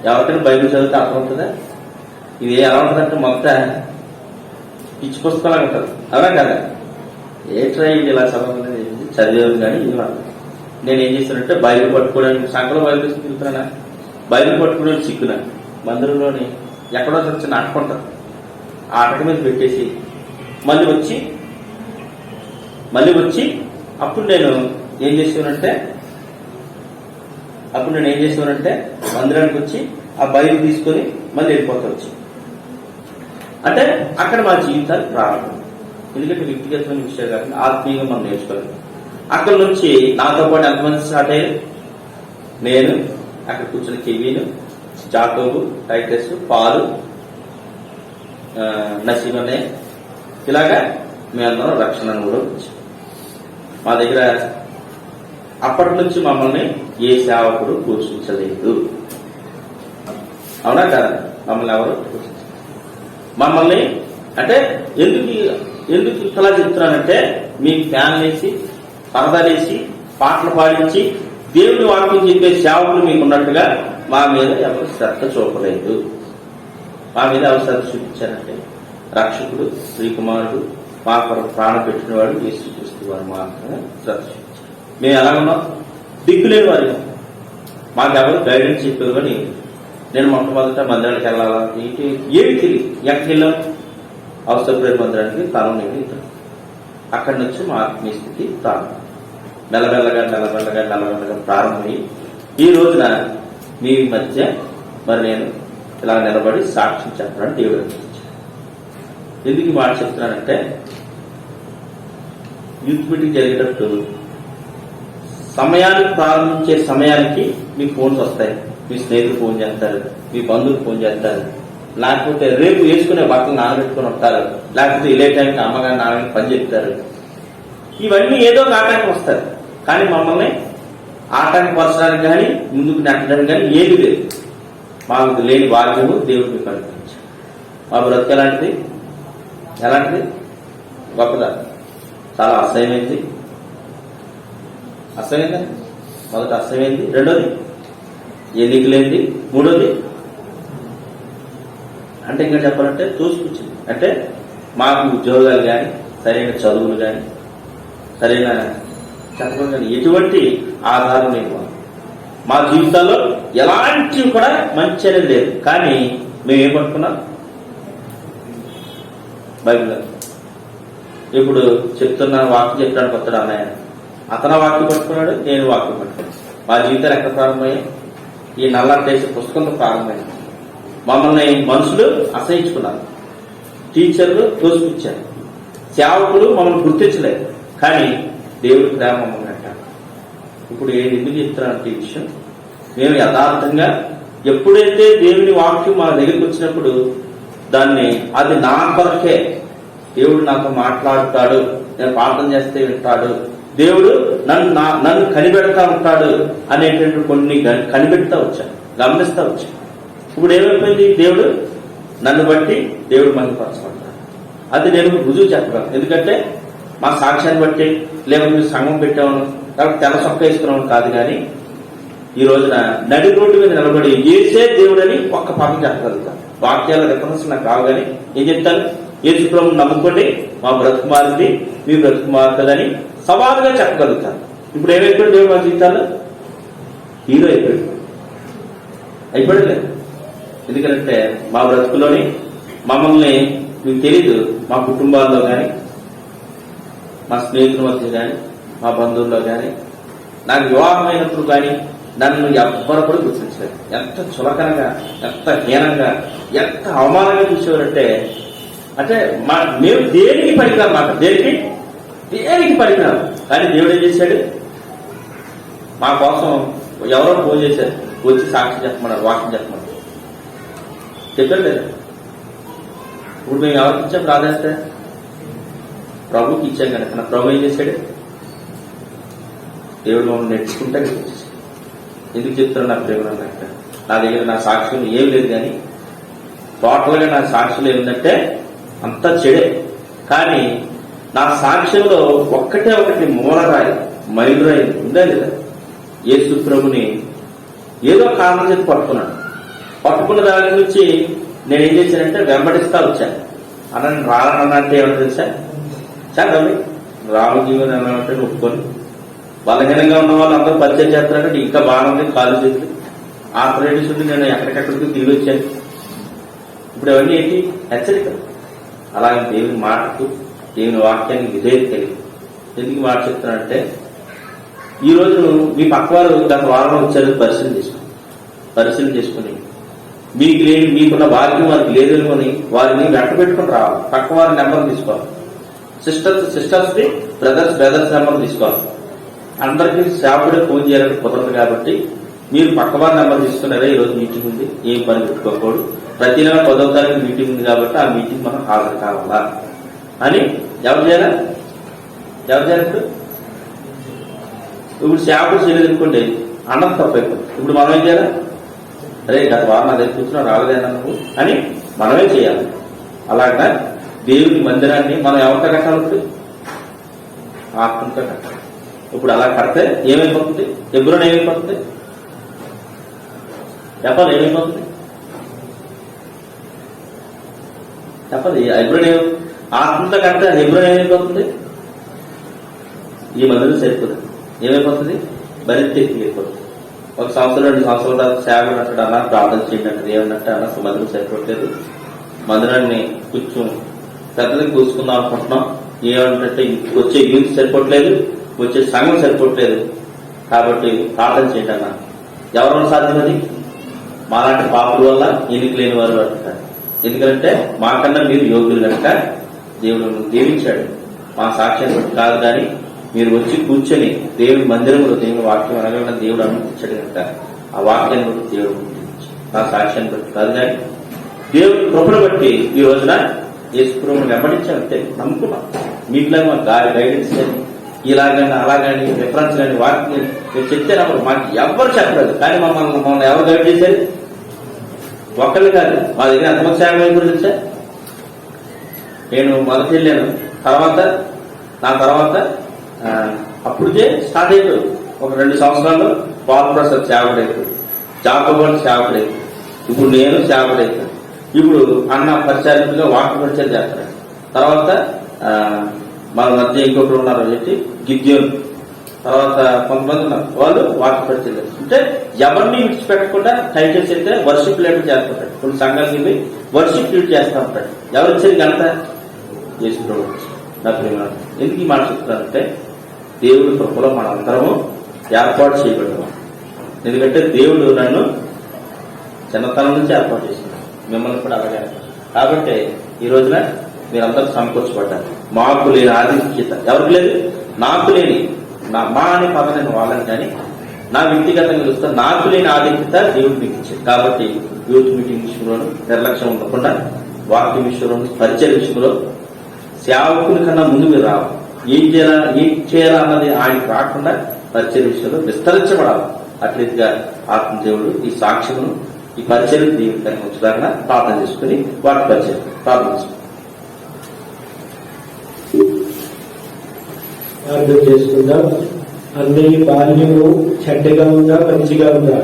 [SPEAKER 1] ఎవరికైనా బైబిల్ చదివితే అర్థం ఉంటుందా? ఇది ఎలా ఉంటుందంటే మొదట పిచ్చి పుస్తకాలు ఉంటుంది, అవునా కదా? ఏ ట్రై ఇలా చదివేది కానీ ఇలా నేను ఏం చేశానంటే బైబిల్ పట్టుకోవడానికి సంకలో బైబిల్ తీసుకున్నానా, బైబిల్ పట్టుకోవడానికి సిక్కునా మందిరంలోని ఎక్కడో చిన్న ఆటకుంటారు, ఆ ఆటక మీద పెట్టేసి మళ్ళీ వచ్చి అప్పుడు నేను ఏం చేసేవానంటే మందిరానికి వచ్చి ఆ బైబిల్ తీసుకొని మళ్ళీ వెళ్ళిపోతా వచ్చి. అంటే అక్కడ మా జీవితాలు ప్రారంభం. ఎందుకంటే వ్యక్తిగతమైన విషయాలు కాకుండా ఆత్మీయంగా మనం నేర్చుకోవాలి. అక్కడ నుంచి నాతో పాటు ఎంతమంది స్టార్ట్ అయ్యారు? నేను, అక్కడ కూర్చున్న కెవీను, జాకోబు, టైటస్, పాలు, నసీమనే, ఇలాగా మేమందరం రక్షణను కూడా వచ్చాం. మా దగ్గర అప్పటి నుంచి మమ్మల్ని ఏ సేవకుడు పోషించలేదు, అవునా కదా? మమ్మల్ని ఎవరు మమ్మల్ని అంటే ఎందుకు ఇలా చెప్తున్నానంటే మీకు ఫ్యాన్ వేసి పరదాలేసి పాటలు పాడించి దేవుని వాక్యం చెప్పే సేవకులు మీకు ఉన్నట్టుగా మా మీద ఎవరు శ్రద్ధ చూపలేదు. మా మీద ఎవరు శ్రద్ధ చూపించారంటే రక్షకుడు శ్రీకుమారుడు మా కొరకు ప్రాణం పెట్టినవాడు యేసుక్రీస్తు వారు మాత్రమే శ్రద్ధ చూపించారు. మేము ఎలా ఉన్నాం? దిక్కులేని వారి మాకెవరు గైడెన్స్ చెప్పారు. కానీ నేను మొట్టమొదట మందిరానికి వెళ్ళాలా ఏమి తెలియదు. ఎక్కడికి వెళ్ళాం? అవసరపడే మందిరానికి తాను నేను అక్కడి నుంచి మా ఆత్మీయ స్థితి ప్రారంభం. మెల్లమెల్లగా ప్రారంభమై ఈ రోజున మీ మధ్య మరి నేను ఇలా నిలబడి సాక్ష్యం చెప్పడానికి దేవుడు అనిపించాను. ఎందుకు ఈ మాట చెప్తున్నానంటే యూత్ మీటింగ్ జరిగేటప్పుడు సమయానికి ప్రారంభించే సమయానికి మీ ఫోన్స్ వస్తాయి. మీ స్నేహితులు ఫోన్ చేస్తారు, మీ బంధువులు ఫోన్ చేస్తారు, లేకపోతే రేపు వేసుకునే బట్టలు నానబెట్టుకుని ఉంటారు, లేకపోతే ఇలే టైంకి అమ్మగారు నాన్నగారికి పని చెప్తారు. ఇవన్నీ ఏదో ఒక ఆటంకం వస్తారు. కానీ మమ్మల్ని ఆటంకపరచడానికి కానీ ముందుకు నెట్టడానికి కానీ ఏది లేదు. మాకు లేని భాగ్యము దేవుడు మీకు అనుగ్రహించాడు. మా బ్రతుకు ఎలాంటిది గొప్పదా? చాలా అసహ్యమైంది. మొదట అసహ్యమైంది, రెండోది ఎన్నిక లేనిది, మూడోది అంటే ఇంకా చెప్పాలంటే తోసుకొచ్చింది. అంటే మాకు ఉద్యోగాలు కానీ సరైన చదువులు కానీ సరైన చెప్పడం కానీ ఎటువంటి ఆధారం లేదు. మా జీవితాల్లో ఎలాంటివి కూడా మంచి అనేది లేదు. కానీ మేము ఏం పట్టుకున్నాం? బైబిల్. ఇప్పుడు చెప్తున్న వాక్యం చెప్పడానికి వస్తాడు అన్నయ్య, అతను వాక్యం పట్టుకున్నాడు, నేను వాక్యం పట్టుకున్నాను. మా జీవితాలు ఎక్కడ ప్రారంభమయ్యాయి? ఈ నల్లటేసే పుస్తకంతో ప్రారంభమైంది. మమ్మల్ని మనుషులు అసహించుకున్నారు, టీచర్లు తోసిపుచ్చారు, సేవకులు మమ్మల్ని గుర్తించలేదు. కానీ దేవుడి ప్రేమ మమ్మల్ని అంటారు. ఇప్పుడు ఎందుకు చెప్తున్నానంటే ఈ విషయం, మేము యథార్థంగా ఎప్పుడైతే దేవుని వాక్యం మా దగ్గరికి వచ్చినప్పుడు దాన్ని అది నా కొరకే, దేవుడు నాతో మాట్లాడుతాడు, నేను ప్రార్థన చేస్తే వింటాడు, దేవుడు నన్ను కనిపెడతా ఉంటాడు అనేటువంటి కొన్ని కనిపెడతా వచ్చాను, గమనిస్తా వచ్చాను. ఇప్పుడు ఏమైపోయింది? దేవుడు నన్ను బట్టి దేవుడు మహిమపరచబడతాడు. అది నేను రుజువు చెప్పగలను. ఎందుకంటే మా సాక్ష్యాన్ని బట్టి లేకపోతే సంఘం పెట్టామను కాబట్టి తెల్ల సొక్క వేసుకున్నామని కాదు. కానీ ఈ రోజున నడి రోడ్డు మీద నిలబడి ఏసే దేవుడని ఒక్క పక్కన చెప్పగలుగుతాను. వాక్యాల రిఫరెన్స్ నాకు కావు. కానీ ఏం చెప్తాను? యేసు ప్రభువుని నమ్ముకోండి, మా బ్రతుకు మారింది, మీ బ్రతుకు మారుతుందని సవాలుగా చెప్పగలుగుతాను. ఇప్పుడు ఏమైపోయాడు? దేవుడు మా జీవితాల్లో హీరో అయిపోయాడు లేదు. ఎందుకంటే మా బ్రతుకులోని మమ్మల్ని మీకు తెలీదు, మా కుటుంబాల్లో కానీ మా స్నేహితుల మధ్య కానీ మా బంధువుల్లో కానీ నాకు వివాహం అయినప్పుడు కానీ నన్ను ఎవ్వరు కూడా గుర్తించలేదు. ఎంత చులకనగా, ఎంత హీనంగా, ఎంత అవమానంగా చూసేవారంటే అంటే మేము దేనికి పనికిరాం, మాట దేనికి పనికిరాం. కానీ దేవుడు ఏం చేశాడు? మా కోసం ఎవరో ఫోన్ చేశారు, వచ్చి సాక్షి చెప్పమన్నారు, వాక్యం చెప్పమన్నారు. చెప్పారు లేదా? ఇప్పుడు మేము ఎవరికి ఇచ్చాం ప్రాధాన్యత? ప్రభుకి ఇచ్చాం. కనుక ప్రభు ఏం చేశాడు? దేవుడు మమ్మల్ని నేర్చుకుంటే వచ్చేసాడు. ఎందుకు చెప్తాను? నా ప్రేమ నా దగ్గర నా సాక్ష్యం ఏం లేదు. కానీ టోటల్గా నా సాక్ష్యం ఏంటంటే అంతా చెడే. కానీ నా సాక్ష్యంలో ఒక్కటే ఒకటి మూలరాయి, మైలురాయి ఉందా లేదా? యేసు ప్రభుని ఏదో కారణం చెప్పి పట్టుకున్నాడు. పట్టుకున్న దాని నుంచి నేను ఏం చేశానంటే వెంబడిస్తా వచ్చాను. అన్న రానన్నా అంటే ఏమన్నా తెలుసా? చదవండి, రామజీవన్ అన్నంటే ఒప్పుకొని బలహీనంగా ఉన్న వాళ్ళు అందరూ పరిచయం చేస్తారంటే ఇంకా బాగుంది. కాలు చేతులు ఆపరేటివ్స్ ఉండి నేను ఎక్కడికెక్కడికి తిరిగి వచ్చాను. ఇప్పుడు అవన్నీ ఏంటి? హెచ్చరిక. అలాగే దేవుని మాటకు, దేవుని వాక్యానికి విధేయత కలిగి ఎందుకు మాట చెప్తానంటే, ఈ రోజు మీ పక్కవారు గత వారంలో వచ్చారు, పరిశీలన చేసుకుని మీకు లేని మీకున్న భాగ్యం వారికి లేదు అనుకుని వారిని వెంట పెట్టుకుని రావాలి. పక్క వారి నెంబర్ తీసుకోవాలి. సిస్టర్స్ బ్రదర్స్ నెంబర్ తీసుకోవాలి. అందరికీ సేవకుడే ఫోన్ చేయాలని కుదరదు కాబట్టి మీరు పక్కవారి నెంబర్ తీసుకున్నారా, ఈరోజు మీటింగ్ ఉంది, ఏం పని పెట్టుకోకూడదు, ప్రతి నెల 10వ తారీఖు మీటింగ్ ఉంది కాబట్టి ఆ మీటింగ్ మనం హాజరు కావాలా అని ఎవరు చేయాలి? ఇప్పుడు సేవకుడు చేయలేదు అనుకోండి, అన్నం తప్పైపోతుంది. ఇప్పుడు మనం ఏం చేయాలి? అరే గత వారం నా దగ్గర కూర్చున్నా రాలేదన్నా నువ్వు అని మనమే చేయాలి. అలాగా దేవుని మందిరాన్ని మనం ఎవరితో కట్టాలి? ఆత్మతో కట్టాలి. ఇప్పుడు అలా కడితే ఏమైపోతుంది? హెబ్రోన్ ఏమైపోతుంది? చెప్పాలి, ఏమైపోతుంది చెప్పాలి. హెబ్రోన్ ఆత్మతో కడితే హెబ్రోన్ ఏమైపోతుంది? ఈ మందిరం సరిపోతుంది. ఏమైపోతుంది? మరింత ఎక్కువైపోతుంది. 1 సంవత్సరం 2 సంవత్సరాల సేవ ఉన్నట్టు అన్నా, ప్రార్థన చేయనట్టు ఏమన్నట్టు అన్నా మందిరం సరిపోవట్లేదు. మందిరాన్ని కొంచెం పెద్దలకు కూసుకుందాం అనుకుంటున్నాం. ఏమంటే వచ్చే యూత్ సరిపోవట్లేదు, వచ్చే సంఘం సరిపోవట్లేదు. కాబట్టి ప్రార్థన చేయండి అన్నా. ఎవరైనా సాధ్యమది? మాలాంటి పాపుల వల్ల ఎన్నిక లేని వారు అంటారు. ఎందుకంటే మాకన్నా మీరు యోగ్యులు కనుక దేవుడు దీవించాడు. మా సాక్ష్యం కాదు, కానీ మీరు వచ్చి కూర్చొని దేవుని మందిరంలో దేవుని వాక్యం అనగా దేవుడు అనుమతించాడు కనుక ఆ వాక్యాన్ని బట్టి దేవుడు అనుమతించాడు. నా సాక్ష్యాన్ని బట్టి కాదు, కానీ దేవుని కృపను బట్టి ఈ రోజున యేసుప్రభువుని వెంబడించాలంటే నమ్ముకున్నాం. మీకులాగా మాకు గైడెన్స్ కానీ ఇలాగని అలాగని రిఫరెన్స్ కానీ వాక్యం మీరు చెప్తే నమ్మరు. మాకు ఎవరు చెప్పలేదు, కానీ మమ్మల్ని ఎవరు గైడ్ చేశారు? ఒక్కళ్ళు కాదు. మా దగ్గర ఎంతమంది సేవ గురించి వచ్చా? నేను మొదటి వెళ్ళాను, నా తర్వాత అప్పుడే స్టార్ట్ అయిపోయి ఒక 2 సంవత్సరాల్లో పాల్ ప్రసాద్ సేవకుడైపోయి, జాకోబోల్ సేవకుడైపోయి, ఇప్పుడు నేను సేవకుడైపోయాను. ఇప్పుడు అన్న పరిచారికగా వాక్య పరిచయం చేస్తాడు. తర్వాత మన మధ్య ఇంకొకరు ఉన్నారు ఏంటి, గిద్యోన్. తర్వాత కొంతమంది ఉన్నారు, వాళ్ళు వాక్య పరిచయం చేస్తారు. అంటే ఎవరిని విడిచిపెట్టకుండా టైటిల్స్ అయితే వర్షిప్ లీడర్ చేస్తుంటాడు. కొన్ని సంఘాలకి పోయి వర్షిప్ లీడ్ చేస్తూ ఉంటాడు. ఎవరు వచ్చేది గంట? యేసుప్రభువు. నా ప్రేమ ఎందుకు ఈ మాట చెప్తానంటే, దేవుడి కృపలో మనందరము ఏర్పాటు చేయబడ్డాము. ఎందుకంటే దేవుడు నన్ను చిన్నతనం నుంచి ఏర్పాటు చేస్తున్నాడు, మిమ్మల్ని కూడా అలాగే. కాబట్టి ఈ రోజున మీరందరూ సమకూర్చబడ్డారు. మాకు లేని ఆధిక్యత ఎవరికి లేదు, నాకు లేని మా అనే పదం నేను వాళ్ళని, కానీ నా వ్యక్తిగతంగా చూస్తే నాకు లేని ఆధిక్యత దేవుడు మీకు ఇచ్చాడు. కాబట్టి యూత్ మీటింగ్ విషయంలోనూ నిర్లక్ష్యం ఉండకుండా, వాక్య విషయంలోనూ, పరిచయ విషయంలో సేవకుని కన్నా ముందు మీరు రావాలి. ఏం చేయాలా అన్నది ఆయనకు రాకుండా పరిచయ విషయంలో విస్తరించబడాలి. అట్లీగా ఆత్మదేవుడు ఈ సాక్ష్యమును, ఈ పరిచయం దేవుడి కనుక వచ్చేదాకా ప్రార్థన చేసుకుని వాటి పరిచయం ప్రార్థన
[SPEAKER 2] చేసుకుందాం. అన్ని బాల్యము చెడ్డగా ఉందా, మంచిగా ఉందా?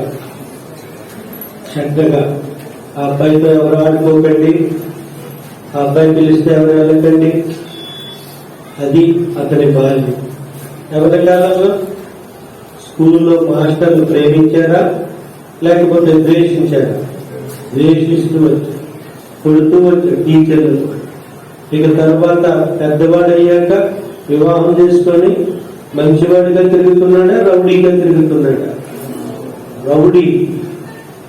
[SPEAKER 2] చెడ్డగా. ఆ అబ్బాయితో ఎవరు ఆడుకోకండి, ఆ అబ్బాయి పిలిస్తే ఎవరు వెళ్ళకండి. అది అతని బాల్యం. ఎవరి కాలంలో స్కూల్లో మాస్టర్లు ప్రేమించారా, లేకపోతే ద్వేషించారా? ద్వేషిస్తూ వచ్చారు, కొడుతూ వచ్చారు టీచర్లు. ఇక తర్వాత పెద్దవాడయ్యాక వివాహం చేసుకొని మంచివాడిగా తిరుగుతున్నాడా, రౌడీగా తిరుగుతున్నాడా? రౌడీ.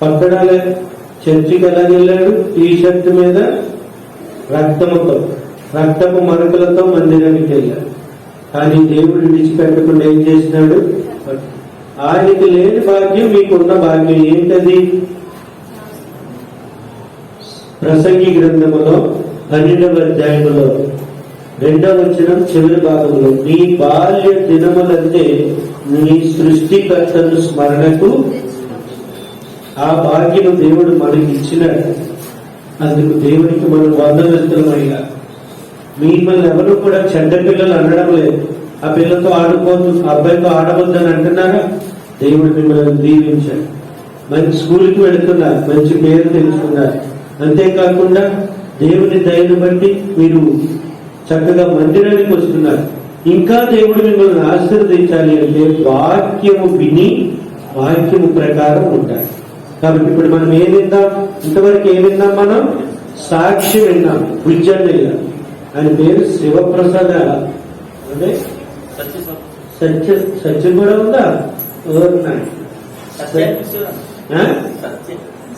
[SPEAKER 2] పక్కడాలే చర్చికి ఎలా వెళ్ళాడు? టీ షర్ట్ మీద రక్తపు మరకలతో మందిరానికి వెళ్ళాడు. కానీ దేవుడు విడిచిపెట్టకుండా ఏం చేసినాడు? ఆయనకి లేని భాగ్యం మీకున్న భాగ్యం ఏంటది? ప్రసంగి గ్రంథములో 12వ అధ్యాయములో 2వ వచనం చివరి భాగంలో, నీ బాల్య దినములంటే నీ సృష్టికర్తను స్మరణకు. ఆ భాగ్యము దేవుడు మనకి ఇచ్చినాడు. అందుకు దేవుడికి మనం వందనస్తులమయ్యా. మిమ్మల్ని ఎవరు కూడా చెడ్డ పిల్లలు అనడం లేదు. ఆ పిల్లతో ఆడుకోవద్దు, ఆ అబ్బాయితో ఆడవద్దని అంటున్నారా? దేవుడు మిమ్మల్ని దీవించాడు. మంచి స్కూల్కి వెళుతున్నారు, మంచి పేరు తెచ్చుకున్నారు. అంతేకాకుండా దేవుని దయను బట్టి మీరు చక్కగా మందిరానికి వస్తున్నారు. ఇంకా దేవుడు మిమ్మల్ని ఆశీర్వదించాలి అంటే వాక్యము విని వాక్యము ప్రకారం ఉంటారు. కాబట్టి ఇప్పుడు మనం ఏం విందాం? ఇంతవరకు ఏం విన్నాం? మనం సాక్షి విన్నాం. విద్యన్నయ్య ఆయన పేరు శివప్రసాద్. అంటే సత్యం కూడా ఉందా?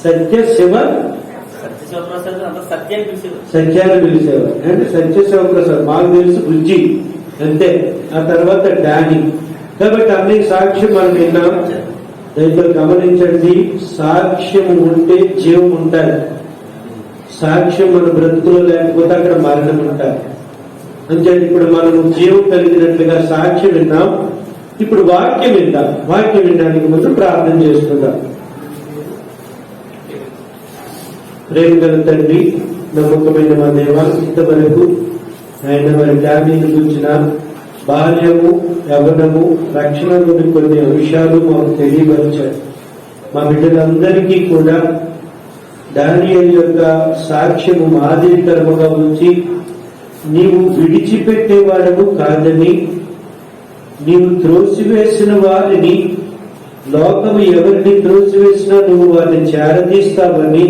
[SPEAKER 2] సత్య శివ సత్యాన్ని పిలిచేవారు అంటే సత్య శివప్రసాద్. మాకు తెలుసు బుజ్జి అంతే. ఆ తర్వాత డానీ. కాబట్టి అన్ని సాక్ష్యం మనం విన్నాం. దయతో గమనించండి, సాక్ష్యం ఉంటే జీవం ఉంటారు. సాక్ష్యం మన బ్రతుకులో లేకపోతే అక్కడ మరణం ఉంటారు. అంటే ఇప్పుడు మనం జీవం కలిగినట్లుగా సాక్ష్యం విన్నాం. ఇప్పుడు వాక్యం విందాం. వాక్యం వినడానికి ముందు ప్రార్థన చేసుకుందాం. ప్రేమ గల తండ్రి, నమ్మకమైన మా దేవ, ఇంతవరకు ఆయన వారి డామీని గురించిన బాల్యము, యవ్వనము, రక్షణలోని కొన్ని విషయాలు మాకు తెలియపరిచారు. మా బిడ్డలందరికీ కూడా దానియేలు యొక్క సాక్ష్యము మాదిరికరముగా ఉంచి నీవు విడిచిపెట్టేవాడము కాదని, నీవు త్రోసివేసిన వారిని, లోకము ఎవరిని త్రోసివేసినా నువ్వు వారిని చేరదీస్తావని,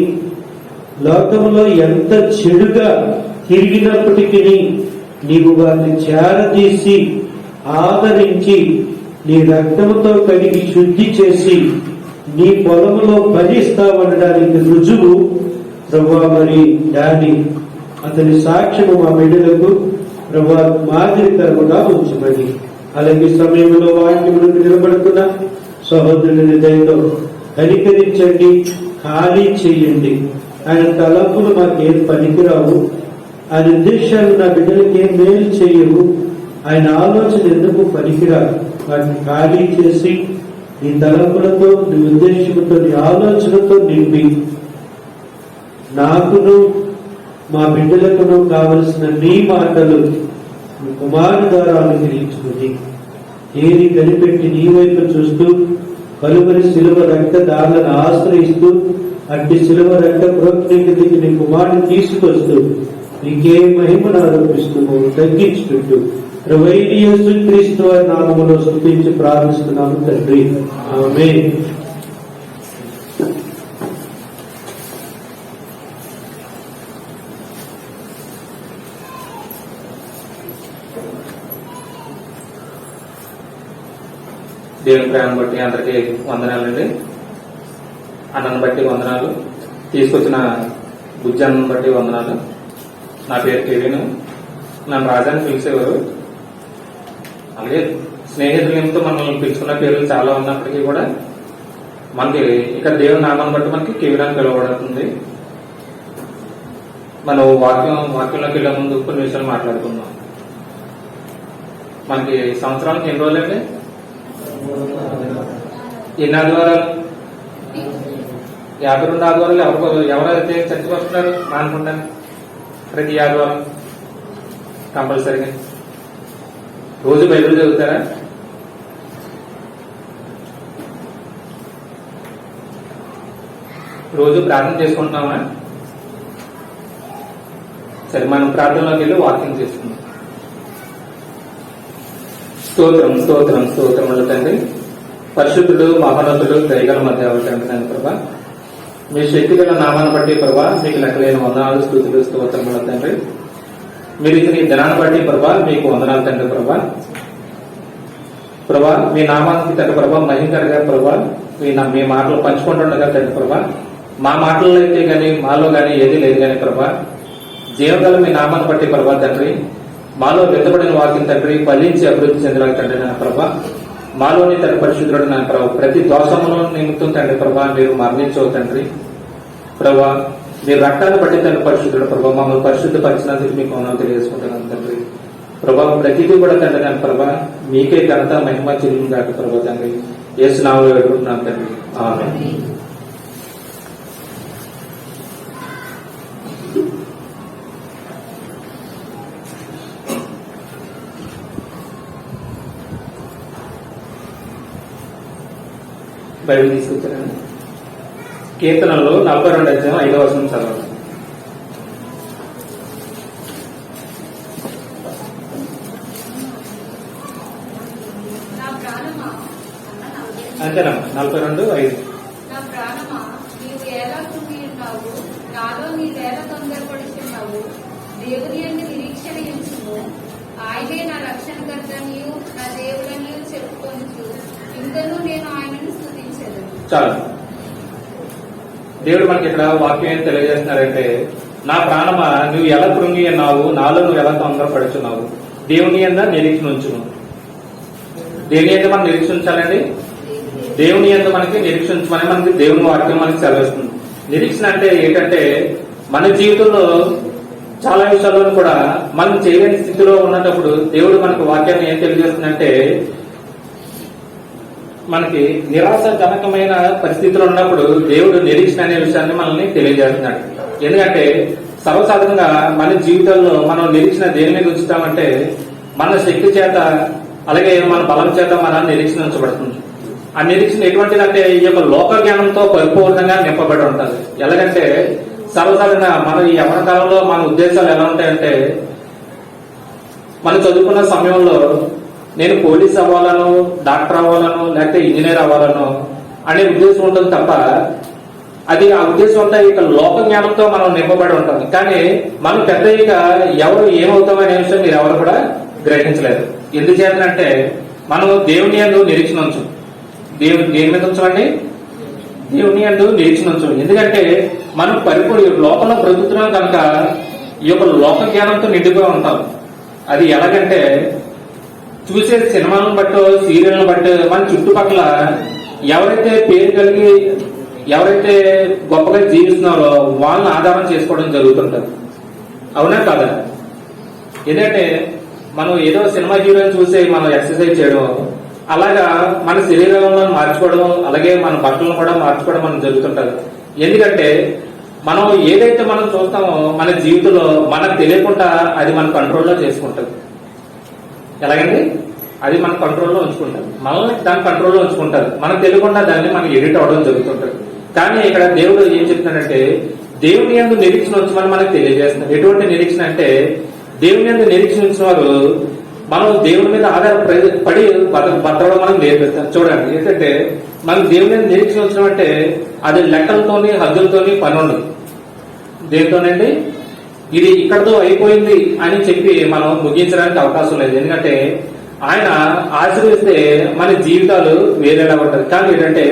[SPEAKER 2] లోకములో ఎంత చెడుగా తిరిగినప్పటికీ నీవు వారిని చేరదీసి ఆదరించి నీ రక్తముతో కడిగి శుద్ధి చేసి నీ పొలములో ఫలిస్తావనడానికి రుజువు ప్రభువా మరి డాడీ అతని సాక్ష్యము మా బిడ్డలకు ప్రభువా మాదిరికరముగా ఉంచమని, అలాగే సమయంలో వాక్యములకు నిలబడుతున్న సహోదరుని దయతో కనికరించండి, ఖాళీ చేయండి. ఆయన తలంపులు మాకేం పనికిరావు, ఆయన ఉద్దేశాలు నా బిడ్డలకి ఏం మేలు చేయవు, ఆయన ఆలోచన ఎందుకు పనికిరాదు. వాటిని ఖాళీ చేసి నీ తలంపులతో, నీ ఉద్దేశంతో, నీ ఆలోచనతో నింపి నాకును మా బిడ్డలకును కావలసిన నీ మాటలు నీ కుమారుని ద్వారా అనుగ్రహించుకుని ఏది కనిపెట్టి నీ వైపు చూస్తూ కలువరి శిలువ రక్త దారులను ఆశ్రయిస్తూ అట్టి శిలువ రక్త ప్రోక్తికి నీ కుమారుని తీసుకొస్తూ నీకే మహిమను ఆరోపిస్తూ తగ్గించుకుంటూ ప్రభువైన యేసుక్రీస్తు వారి నామములో స్తుతించి ప్రార్థిస్తున్నాము తండ్రి, ఆమేన్.
[SPEAKER 3] దేవుని ప్రేమను బట్టి అందరికీ వందనాలండి. అన్నను బట్టి వందనాలు, తీసుకొచ్చిన బుజ్జన్నను బట్టి వందనాలు. నా పేరు కెవిన్. నన్ను రాజాని పిలిచేవారు. అలాగే స్నేహితులతో మనల్ని పిలుచుకున్న పేర్లు చాలా ఉన్నప్పటికీ కూడా మనకి ఇక్కడ దేవుని నామాన్ని బట్టి మనకి కెవిన్ అని పిలువబడుతుంది. మనం వాక్యంలోకి వెళ్ళే ముందు కొన్ని విషయాలు మాట్లాడుకుందాం. మనకి సంవత్సరానికి ఎన్ని రోజులండి? ఎన్ని ఆదివారాలు? 52 ఆదివారాలు. ఎవరైతే చర్చకు వస్తున్నారు అనుకుంటాను ప్రతి ఆదివారం కంపల్సరీగా రోజు బైబిల్ చదువుతారా? రోజు ప్రార్థన చేసుకుంటున్నామా? సరే, మనం ప్రార్థనలోకి వెళ్ళి వాక్యం చేసుకుందాం. స్తోత్రం స్తోత్రం స్తోత్రములు తండ్రి, పరిశుద్ధుడు మహోన్నతుడు దయగల మధ్య తండ్రి ప్రభా, మీ శక్తి గల నామాన్ని బట్టి ప్రభా మీకు లెక్కలేని వందనాలు, స్తుతులు, స్తోత్రములు తండ్రి. మీరు ఇచ్చిన ఈ దినాన్ని బట్టి ప్రభా మీకు వందనాలు తండ్రి ప్రభా మీ నామానికి తండ్రి ప్రభా మహింకరగా ప్రభా మీ మాటలు పంచుకుంటుండగా తండ్రి ప్రభా, మా మాటల్లో అయితే గానీ మాలో గానీ ఏది లేదు కానీ ప్రభా, జీవగల మీ నామాన్ని బట్టి ప్రభా తండ్రి మాలో వెతబడిన వాక్యం తండ్రి ఫలించి అభివృద్ధి చెందడానికి తండ్రి నా ప్రభా, మాలోని తండ్రి పరిశుద్ధుడు నా ప్రభా, ప్రతి దోషమును నిమిత్తం తండ్రి ప్రభా మీరు మరణించవు తండ్రి ప్రభా, మీరు రక్తాన్ని బట్టి తండ్రి పరిశుద్ధుడు ప్రభా, మమ్మల్ని పరిశుద్ధపరిచినందుకు మీకు వందనాలు తెలియజేసుకుంటున్నాను తండ్రి ప్రభా. ప్రతిదీ కూడా తండ్రి నా ప్రభా మీకే ఘనత మహిమ చెల్లింది కాక ప్రభా తండ్రి, యేసు నామములో వేడుకుంటున్నాను తండ్రి, ఆమేన్. బైబిల్ తీసుకొచ్చారండి. కీర్తనలు 42 అధ్యాయం 5వ వచనం చదవండి.
[SPEAKER 4] నా ప్రాణమా
[SPEAKER 3] అంతేనమ్మా, 42:5.
[SPEAKER 4] నా ప్రాణమా నీవు ఎలా కృంగి ఉన్నావు, నాలో నీవేలా తొందరపడుచున్నావు. దేవుని యందు నిరీక్షణ ఉంచుము, ఆయనే నా రక్షణకర్తనియు నా దేవుడనియు చెప్పుకొనుచు ఇంకనూ నేను ఆయనను స్తుతించెదను.
[SPEAKER 3] చాలు. దేవుడు మనకి ఇక్కడ వాక్యం ఏం తెలియజేస్తున్నారంటే, నా ప్రాణమా నువ్వు ఎలా కృంగి ఉన్నావు, నాలో నువ్వు ఎలా తొందరపడుచున్నావు. దేవుని యందు నిరీక్షణ ఉంచుము. దేని యందు మనం నిరీక్షణ ఉంచాలండి? దేవుని యందు మనకి నిరీక్షణ ఉంచమని మనకి దేవుని వాక్యం మనకి సెలవిస్తుంది. నిరీక్షణ అంటే ఏంటంటే, మన జీవితంలో చాలా విషయాల్లో కూడా మనం చేయలేని స్థితిలో ఉన్నప్పుడు దేవుడు మనకు వాక్యాన్ని ఏం తెలియజేస్తుందంటే, మనకి నిరాశజనకమైన పరిస్థితులు ఉన్నప్పుడు దేవుడు నిరీక్షణ అనే విషయాన్ని మనల్ని తెలియజేస్తున్నాడు. ఎందుకంటే సర్వసాధారణంగా మన జీవితంలో మనం నిరీక్షణ దేని మీద ఉంచుతామంటే, మన శక్తి చేత అలాగే మన బలం చేత మన నిరీక్షణ ఉంచబడుతుంది. ఆ నిరీక్షణ ఎటువంటిదంటే ఈ యొక్క లోక జ్ఞానంతో పరిపూర్ణంగా నింపబడి ఉంటుంది. ఎలాగంటే సర్వసాధారణంగా మన ఈ యవ్వన కాలంలో మన ఉద్దేశాలు ఎలా ఉంటాయంటే, మనం చదువుకున్న సమయంలో నేను పోలీస్ అవ్వాలను, డాక్టర్ అవ్వాలను, లేకపోతే ఇంజనీర్ అవ్వాలను అనే ఉద్దేశం ఉంటుంది తప్ప, అది ఆ ఉద్దేశం అంతా ఇక లోక జ్ఞానంతో మనం నింపబడి ఉంటాం. కానీ మనం పెద్ద ఇక ఎవరు ఏమవుతామనే విషయం మీరు ఎవరు కూడా గ్రహించలేదు. ఎందుచేతంటే మనం దేవుని యందు నిరీక్షణ ఉంచు. దేని మీద ఉంచాలండి? దేవుని యందు నిరీక్షణ ఉంచు. ఎందుకంటే మనం పరిపూర్ణ లోకంలో బ్రతుకుతున్నాం కనుక ఈ యొక్క లోక జ్ఞానంతో నిండిపోయి ఉంటాం. అది ఎలాగంటే చూసే సినిమాలను బట్టో సీరియల్ని బట్టి మన చుట్టుపక్కల ఎవరైతే పేరు కలిగి ఎవరైతే గొప్పగా జీవిస్తున్నారో వాళ్ళని ఆధారం చేసుకోవడం జరుగుతుంటది. అవునా కాదా? ఎందుకంటే మనం ఏదో సినిమా హీరోని చూసి మనం ఎక్సర్సైజ్ చేయడం, అలాగా మన శరీరంలో మార్చుకోవడం, అలాగే మన బట్టలను కూడా మార్చుకోవడం మనం జరుగుతుంటది. ఎందుకంటే మనం ఏదైతే మనం చూస్తామో మన జీవితంలో మనకు తెలియకుండా అది మన కంట్రోల్లో చేసుకుంటది. ఎలాగండి? అది మన కంట్రోల్లో ఉంచుకుంటారు, మనల్ని దాని కంట్రోల్లో ఉంచుకుంటారు. మనకు తెలియకుండా దాన్ని మనం ఎడిట్ అవడం జరుగుతుంటది. కానీ ఇక్కడ దేవుడు ఏం చెప్తున్నాడంటే, దేవుని యందు నిరీక్షణ ఉంచమని మనకు తెలియజేస్తున్నారు. ఎటువంటి నిరీక్షణ అంటే, దేవుని యందు నిరీక్షణ ఉంచిన వారు మనం దేవుని మీద ఆధారపడి బతకడం మనం నేర్పిస్తాం. చూడండి, ఏంటంటే మనం దేవుని యందు నిరీక్షణ ఉంచడం అంటే అది లెక్కలతోని హద్దులతోని పని ఉండదు. దేనితోనండి? ఇది ఇక్కడతో అయిపోయింది అని చెప్పి మనం ముగించడానికి అవకాశం లేదు. ఎందుకంటే ఆయన ఆశీర్వదిస్తే మన జీవితాలు వేరేలా ఉంటుంది. కానీ ఏంటంటే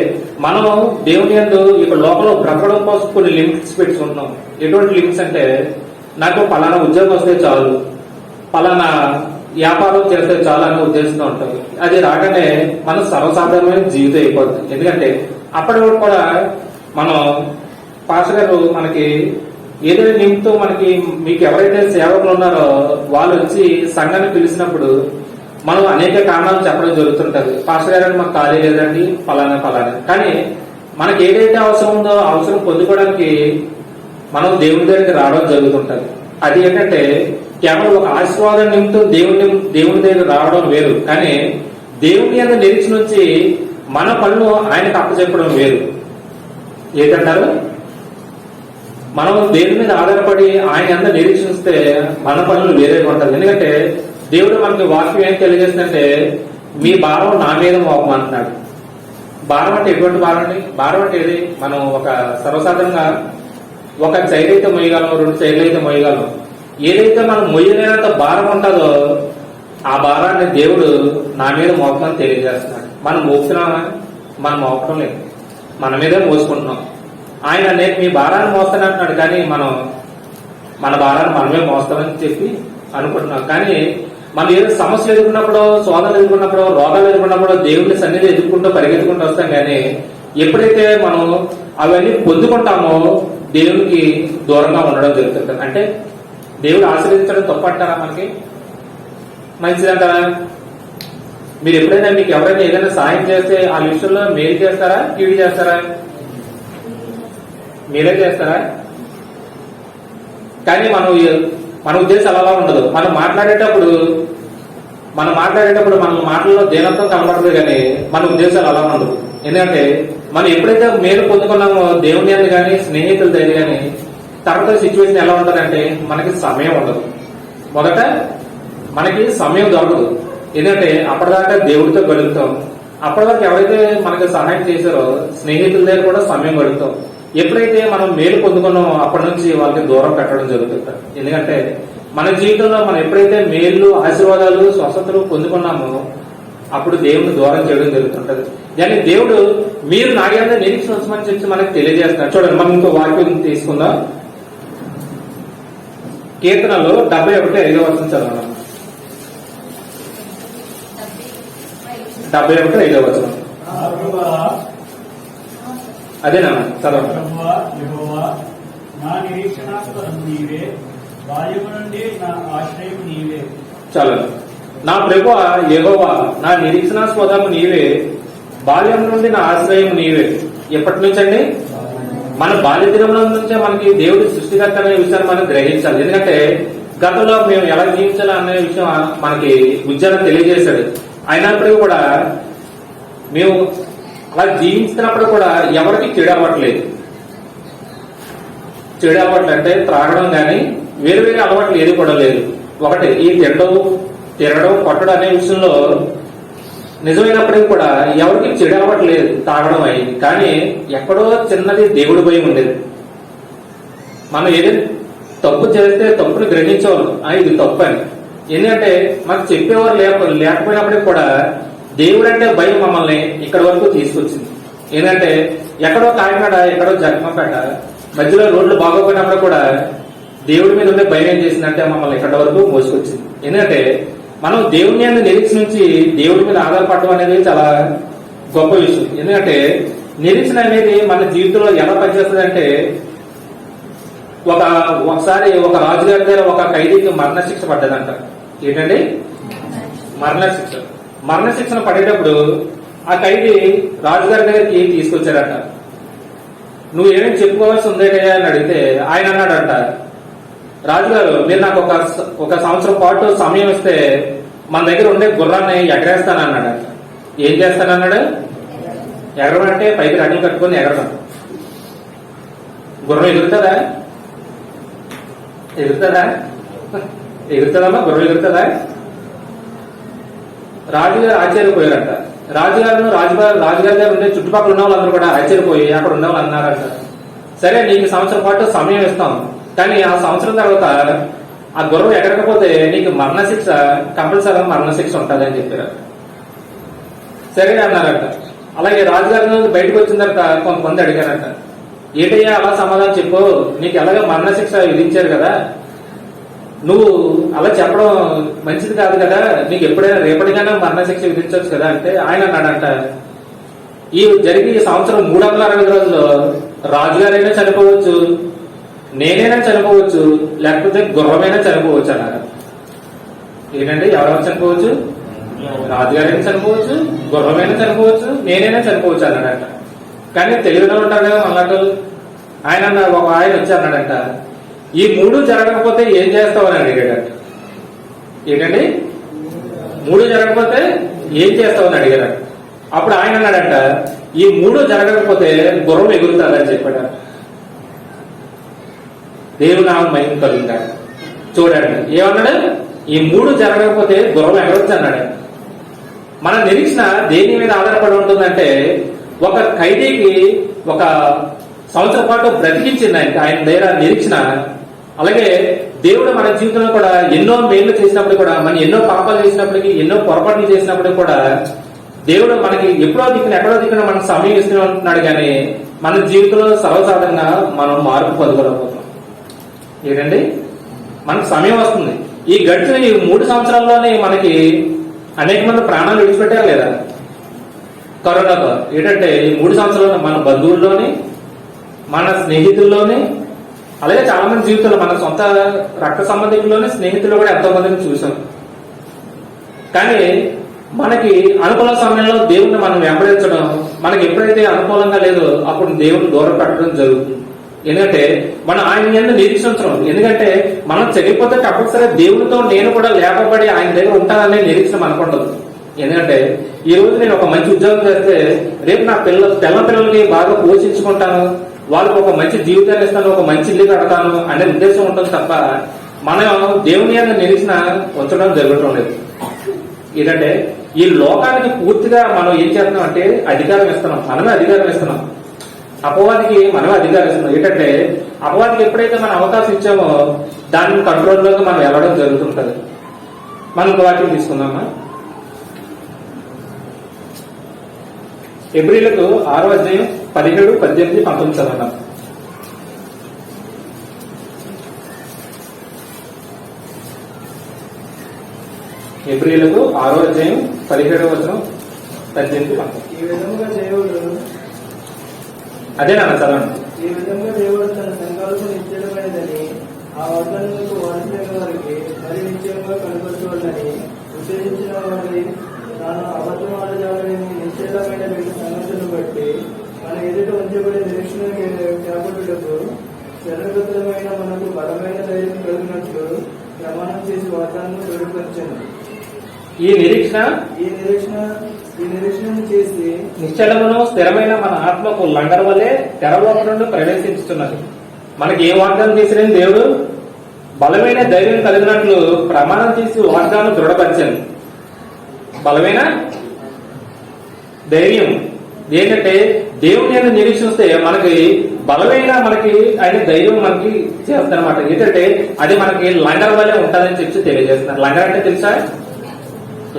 [SPEAKER 3] మనం దేవుని యందు ఇక్కడ లోపల బ్రతకడం కోసం కొన్ని లిమిట్స్ పెట్టుకుంటున్నాం. ఎటువంటి లిమిట్స్ అంటే, నాకు పలానా ఉద్యోగం వస్తే చాలు, పలానా వ్యాపారం చేస్తే చాలు అనే ఉద్దేశంతో ఉంటుంది. అది రాగానే మన సర్వసాధారణమైన జీవితం అయిపోతుంది. ఎందుకంటే అప్పటి వరకు కూడా మనం పాస్టర్ గారు మనకి ఏదైనా నిమిత్తం మనకి మీకు ఎవరైతే సేవకులు ఉన్నారో వాళ్ళు వచ్చి సంఘాన్ని పిలిచినప్పుడు మనం అనేక కారణాలు చెప్పడం జరుగుతుంటది. పాస్టర్ గారు మాకు ఖాళీ లేదండి, ఫలానా. కానీ మనకి ఏదైతే అవసరం ఉందో అవసరం పొందుకోవడానికి మనం దేవుని దగ్గరికి రావడం జరుగుతుంటది. అది ఏంటంటే కేవలం ఒక ఆశీర్వాదం నిమిత్తం దేవుని దగ్గర రావడం వేరు, కానీ దేవుని యందు నిరీక్షణ నుంచి మన పనులు ఆయనకు అప్పచెప్పడం వేరు. ఏంటంటారు? మనం దేవుని మీద ఆధారపడి ఆయన యందు నిరీక్షిస్తే మన పనులు వేరేగా ఉంటుంది. ఎందుకంటే దేవుడు మనకి వాక్యం ఏం తెలియజేస్తుందంటే, మీ భారం నా మీద మోపమంటున్నాడు. భారం అంటే ఎటువంటి భారం అండి? భారం అంటే ఏది? మనం ఒక సర్వసాధారణంగా ఒక చైర్ అయితే మొయ్యగలం, 2 చైర్లు అయితే మొయ్యగలం. ఏదైతే మనం మొయ్యలేనంత భారం ఉంటుందో ఆ భారాన్ని దేవుడు నా మీద మోపమని తెలియజేస్తున్నాడు. మనం మోపుతున్నామా? మనం మోపడం లేదు, మన మీదే మోసుకుంటున్నాం. ఆయన నేను మీ భారాన్ని మోస్తానంటున్నాడు, కానీ మనం మన భారాన్ని మనమే మోస్తామని చెప్పి అనుకుంటున్నాం. కానీ మనం ఏదో సమస్యలు ఎదుర్కొన్నప్పుడు, శోధనలు ఎదుర్కొన్నప్పుడు, రోగాలు ఎదుర్కొన్నప్పుడు దేవుని సన్నిధి ఎదుర్కొంటూ పరిగెత్తుకుంటూ వస్తాం. కానీ ఎప్పుడైతే మనం అవన్నీ పొందుకుంటామో దేవునికి దూరంగా ఉండడం జరుగుతుంది. అంటే దేవుడు ఆశీర్వదించడం తప్పు అంటారా? మనకి మంచిదంటారా? మీరు ఎప్పుడైనా మీకు ఎవరైనా ఏదైనా సాయం చేస్తే ఆ విషయంలో మేలు చేస్తారా, కీడు చేస్తారా? మీరే చేస్తారా? కానీ మన ఉద్దేశం అలా ఉండదు. మనం మాట్లాడేటప్పుడు మన మాటల్లో దీనత్వం కనబడదు, కానీ మన ఉద్దేశాలు అలా ఉండదు. ఎందుకంటే మనం ఎప్పుడైతే మేలు పొందుకున్నామో దేవుని అందు కానీ స్నేహితుల దగ్గర కానీ తర్వాత సిచ్యువేషన్ ఎలా ఉంటుందంటే మనకి సమయం ఉండదు. మొదట మనకి సమయం దొరకదు. ఎందుకంటే అప్పటిదాకా దేవుడితో గడుపుతాం. అప్పటి వరకు ఎవరైతే మనకి సహాయం చేశారో స్నేహితుల దగ్గర కూడా సమయం గడుపుతాం. ఎప్పుడైతే మనం మేలు పొందుకున్నామో అప్పటి నుంచి వాళ్ళకి దూరం పెట్టడం జరుగుతుంది. ఎందుకంటే మన జీవితంలో మనం ఎప్పుడైతే మేలు, ఆశీర్వాదాలు, స్వస్థతలు పొందుకున్నామో అప్పుడు దేవుని దూరం చేయడం జరుగుతుంటది. కానీ దేవుడు మీరు నాగేంద్ర నిరీక్షణ ఉంచమని చెప్పి మనకు తెలియజేస్తున్నారు. చూడండి, మనం ఇంకో వాక్యం తీసుకుందాం. కీర్తనలో 71:5 చదవండి. 71:5 అదేనా చదవండి.
[SPEAKER 5] నా నిరీక్షణాస్పదం నీవే, బాల్యము నుండి నా ఆశ్రయం నీవే.
[SPEAKER 3] చాలు. నా ప్రభువా యెహోవా, నా నిరీక్షణాస్పదము నీవే, బాల్యం నుండి నా ఆశ్రయం నీవే. ఎప్పటి నుంచి అండి? మన బాల్య దినముల నుంచే మనకి దేవుడి సృష్టికర్త అనే విషయాన్ని మనం గ్రహించాలి. ఎందుకంటే గతంలో మేము ఎలా జీవించాలి అనే విషయం మనకి ఉజ్జాన తెలియజేశాడు. అయినప్పటికీ కూడా మేము అలా జీవించినప్పుడు కూడా ఎవరికి చెడు అవ్వట్లేదు. చెడు అలవాట్లు అంటే త్రాగడం కానీ వేరు వేరే అలవాట్లు ఏది కూడా లేదు. ఒకటి ఈ తిరగడం, కొట్టడం అనే విషయంలో నిజమైనప్పటికీ కూడా ఎవరికి చెడు అలవాటు లేదు తాగడం అయింది. కానీ ఎక్కడో చిన్నది దేవుడి భయం ఉండేది. మనం ఏదైనా తప్పు చేస్తే తప్పుని గ్రహించేవాళ్ళం, ఇది తప్పు అని. ఎందుకంటే మాకు చెప్పేవారు లేకపోయినప్పటికీ కూడా దేవుడు అంటే భయం మమ్మల్ని ఇక్కడ వరకు తీసుకొచ్చింది. ఏంటంటే ఎక్కడో కాకినాడ, ఎక్కడో జగమంపేట మధ్యలో రోడ్లు బాగోపోయినప్పుడు కూడా దేవుడి మీద ఉండే భయం ఏం చేసిందంటే మమ్మల్ని ఇక్కడ వరకు మోసుకొచ్చింది. ఎందుకంటే మనం దేవుని మీద నిరీక్ష నుంచి దేవుడి మీద ఆధారపడడం అనేది చాలా గొప్ప విషయం. ఎందుకంటే నిరీక్షణ అనేది మన జీవితంలో ఎలా పనిచేస్తుంది అంటే, ఒకసారి ఒక రాజుగారి దగ్గర ఒక ఖైదీకి మరణశిక్ష పడ్డదంట. ఏంటండి? మరణశిక్షణ పడేటప్పుడు ఆ ఖైదీ రాజుగారి దగ్గరికి తీసుకొచ్చారట. నువ్వు ఏమేమి చెప్పుకోవాల్సి ఉందేటయ్యా అని అడిగితే ఆయన అన్నాడంట, రాజుగారు మీరు నాకు ఒక సంవత్సరం పాటు సమయం ఇస్తే మన దగ్గర ఉండే గుర్రాన్ని ఎగరేస్తానన్నాడంట. ఏం చేస్తానన్నాడు? ఎగరడం అంటే పైకి రెక్కలు కట్టుకొని ఎగరడం. గుర్రం ఎగురుతుందా? ఎగురుతుందమ్మా? గుర్రం ఎగురుతుందా? రాజుగారు ఆశ్చర్యపోయారంట. రాజుగారి గారు ఉండే చుట్టుపక్కల ఉన్న వాళ్ళందరూ కూడా ఆశ్చర్యపోయి అక్కడ ఉన్న వాళ్ళు అన్నారంట, సరే నీకు సంవత్సరం పాటు సమయం ఇస్తాం, కానీ ఆ సంవత్సరం తర్వాత ఆ గుర్రం ఎగరకపోతే నీకు మరణశిక్ష, కంపల్సరీ మరణశిక్ష ఉంటుంది అని చెప్పారు. సరే అన్నారంట. అలాగే రాజుగారి బయటకు వచ్చిన తర్వాత కొంతమంది అడిగారంట, ఏంటయ్యా అలా సమాధానం చెప్పు, నీకు ఎలాగ మరణశిక్ష విధించారు కదా, నువ్వు అలా చెప్పడం మంచిది కాదు కదా, నీకు ఎప్పుడైనా రేపటికైనా మరణశిక్ష విధించవచ్చు కదా అంటే ఆయన అన్నాడంట, ఈ జరిగి ఈ సంవత్సరం 360 రోజుల్లో రాజుగారైనా చనిపోవచ్చు, నేనైనా చనిపోవచ్చు, లేకపోతే గుర్రమైనా చనిపోవచ్చు అన్నారు. ఏంటంటే ఎవరైనా చనిపోవచ్చు? రాజుగారైనా చనిపోవచ్చు, గుర్రమైనా చనిపోవచ్చు, నేనైనా చనిపోవచ్చు అన్నాడంట. కానీ తెలివిలో ఉంటారు కదా మళ్ళీ. ఒక ఆయన వచ్చి అన్నాడంట, ఈ 3 జరగకపోతే ఏం చేస్తావని అడిగాడంట. ఏంటండి? 3 జరగకపోతే ఏం చేస్తావని అడిగాడంట. అప్పుడు ఆయన అన్నాడంట, ఈ 3 జరగకపోతే గుర్రం ఎగురుతుందని చెప్పాడు. దేవుని నామం మహిమ కలుగుతాడు. చూడండి ఏమన్నాడు? ఈ 3 జరగకపోతే గుర్రం ఎగరొచ్చు అన్నాడు. మన నిరీక్షణ దేని మీద ఆధారపడి ఉంటుందంటే, ఒక ఖైదీకి ఒక సంవత్సరం పాటు బ్రతికించింది ఆయన దగ్గర నిరీక్షణ. అలాగే దేవుడు మన జీవితంలో కూడా ఎన్నో మేళ్లు చేసినప్పుడు కూడా, మనం ఎన్నో పాపాలు చేసినప్పటికీ, ఎన్నో పొరపాట్లు చేసినప్పుడు కూడా దేవుడు మనకి ఎక్కడో దిక్కున మనకు సమయం ఇస్తూనే ఉంటున్నాడు. కానీ మన జీవితంలో సర్వసాధారణంగా మనం మార్పు పొందగలుగుతాం. ఏంటండి? మనకు సమయం వస్తుంది. ఈ గడిచిన ఈ 3 సంవత్సరాల్లోనే మనకి అనేక మంది ప్రాణాలు విడిచిపెట్టారు లేదా కరోనాతో. ఏంటంటే ఈ 3 సంవత్సరాలు మన బంధువుల్లోని, మన స్నేహితుల్లోని, అలాగే చాలా మంది జీవితంలో మన సొంత రక్త సంబంధికుల్లోని, స్నేహితుల్లో కూడా ఎంతో మందిని చూసాం. కానీ మనకి అనుకూల సమయంలో దేవుణ్ణి మనం వెంబడించడం, మనకి ఎప్పుడైతే అనుకూలంగా లేదో అప్పుడు దేవుని దూరం పెట్టడం జరుగుతుంది. ఎందుకంటే మనం ఆయన మీద నిరీక్షించడం. ఎందుకంటే మనం చనిపోతే కంపల్సరీ దేవునితో నేను కూడా లేపబడి ఆయన దగ్గర ఉంటాననే నిరీక్షణ మనకు ఉండదు. ఎందుకంటే ఈ రోజు నేను ఒక మంచి ఉద్యోగం చేస్తే రేపు నా పిల్లలకి బాగా పోషించుకుంటాను, వాళ్ళకి ఒక మంచి జీవితాన్ని ఇస్తాను, ఒక మంచి ఇల్లు కడతాను అనే ఉద్దేశం ఉంటుంది తప్ప మనం దేవుని మీద నిరీక్షణ ఉంచడం జరగటం లేదు. ఏంటంటే ఈ లోకానికి పూర్తిగా మనం ఏం చేస్తున్నాం అంటే అధికారం ఇస్తున్నాం, మనమే అధికారం ఇస్తున్నాం. అపవాదికి మనమే అధికారం ఇస్తున్నాం. ఏంటంటే అపవాదికి ఎప్పుడైతే మనం అవకాశం ఇచ్చామో దాని కంట్రోల్లోకి మనం వెళ్ళడం జరుగుతుంటది. మనం వాటిని తీసుకుందామా. ఎబ్రీలకు 6వ అధ్యాయం 17, 18, 19 చదవండి. ఎబ్రీలకు 6వ అధ్యాయం 17వ వచనం, 18, 19.
[SPEAKER 6] ఈ విధముగా దేవుడు
[SPEAKER 3] అదేనా చదవండి.
[SPEAKER 6] ఈ విధంగా దేవుడు తన సంకల్పం నిశ్చయమైనదని ఆ వర్తనకు వారసులైన వారికి మరి నిశ్చయంగా కనపరచవలని ఉద్దేశించిన వారి తాను అబద్ధం ఆడజాలని నిశ్చయమైన సంగతులను బట్టి మన ఎదుట ఉంచబడే నిరీక్షణ చేపట్టుటకు శరణగతులమైన మనకు బలమైన ధైర్యం కలిగినట్లు ప్రమాణం చేసి వాతాన్ని దృఢపరిచాను.
[SPEAKER 3] ఈ నిరీక్షణను
[SPEAKER 6] చేసి
[SPEAKER 3] నిశ్చలమును స్థిరమైన మన ఆత్మకు లంగర్ వలె తెరలోక నుండి ప్రవేశించుతున్నది. మనకి ఏ వాగ్దానం చేసిన దేవుడు బలమైన ధైర్యం కలిగినట్లు ప్రమాణం చేసి వాగ్దానం దృఢపరిచాను. బలమైన ధైర్యం ఏంటంటే దేవుని మీద నిరీక్షిస్తే మనకి బలమైన ఆయన ధైర్యం మనకి చేస్తారన్నమాట. ఏంటంటే అది మనకి లంగర్ వల్లే ఉంటుందని చెప్పి తెలియజేస్తున్నారు. లంగర్ అంటే తెలుసా?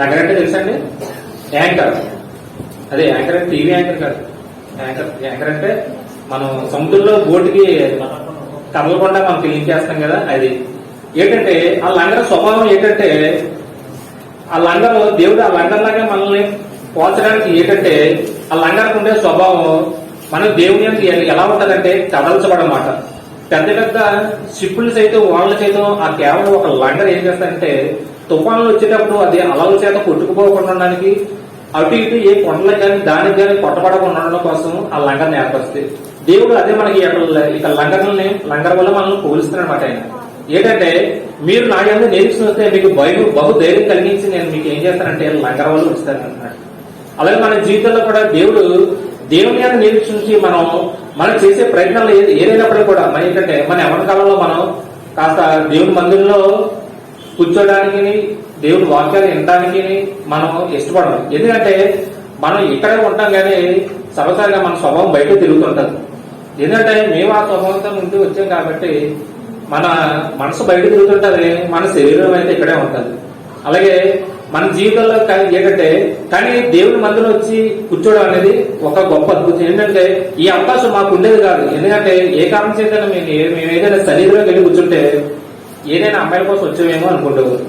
[SPEAKER 3] లంగర్ అంటే తెలుసా అండి? యాంకర్. అదే యాంకర్ అంటే టీవీ యాంకర్ కాదు. యాంకర్ అంటే మనం సముద్రంలో బోటుకి కదలకుండా మనం క్లీన్ చేస్తాం కదా, అది. ఏంటంటే ఆ లంగర్ స్వభావం ఏంటంటే ఆ లంగర్ దేవుడు ఆ లంగర్ లాగా మనల్ని పోల్చడానికి ఏంటంటే ఆ లంగర్కు ఉండే స్వభావం మనం దేవుని ఎలా ఉంటదంటే కదల్చబడమాట. పెద్ద పెద్ద షిప్పులు సైతం వాళ్ళ సైతం ఆ కేవలం ఒక లంగర్ ఏం చేస్తారంటే తుఫాన్లు వచ్చేటప్పుడు అది అలల చేత కొట్టుకుపోకుండా ఉండడానికి అటు ఇటు ఏ కొండలకు కానీ దానికి కానీ కొట్టబడకుండా ఉండడం కోసం ఆ లంగర్ని ఏర్పరుస్తుంది. దేవుడు అదే మనకి ఇక లంగర్ వల్ల మనల్ని పోలుస్తున్నారన్నమాట. ఆయన ఏంటంటే మీరు నా యందు నిరీక్షణ వస్తే మీకు బహు ధైర్యం కలిగించి నేను మీకు ఏం చేస్తానంటే లంగర్ వల్ల ఉంచుతాను అన్నమాట. అలాగే మన జీవితంలో కూడా దేవుని మీద నిరీక్షించి మనం చేసే ప్రయత్నాలు ఏదైనప్పటికీ కూడా మన ఏంటంటే మన ఎవరి కాలంలో మనం కాస్త దేవుని మందిరంలో కూర్చోడానికి దేవుని వాక్యాలు వినడానికి మనం ఇష్టపడము. ఎందుకంటే మనం ఇక్కడే ఉంటాం కానీ సర్వసారిగా మన స్వభావం బయట తిరుగుతుంటది. ఎందుకంటే మేము ఆ స్వభావంతో ముందు వచ్చాం కాబట్టి మన మనసు బయట తిరుగుతుంటది, మన శరీరం అయితే ఇక్కడే ఉంటుంది. అలాగే మన జీవితంలో ఏంటంటే కానీ దేవుని మందిరం వచ్చి కూర్చోవడం అనేది ఒక గొప్ప అద్భుతం. ఏంటంటే ఈ అవకాశం మాకు ఉండేది కాదు. ఎందుకంటే ఏ కారణం చేత మేము ఏదైనా శరీరంలోకి వెళ్ళి కూర్చుంటే ఏదైనా అమ్మాయిల కోసం వచ్చామేమో అనుకుంటేవారు,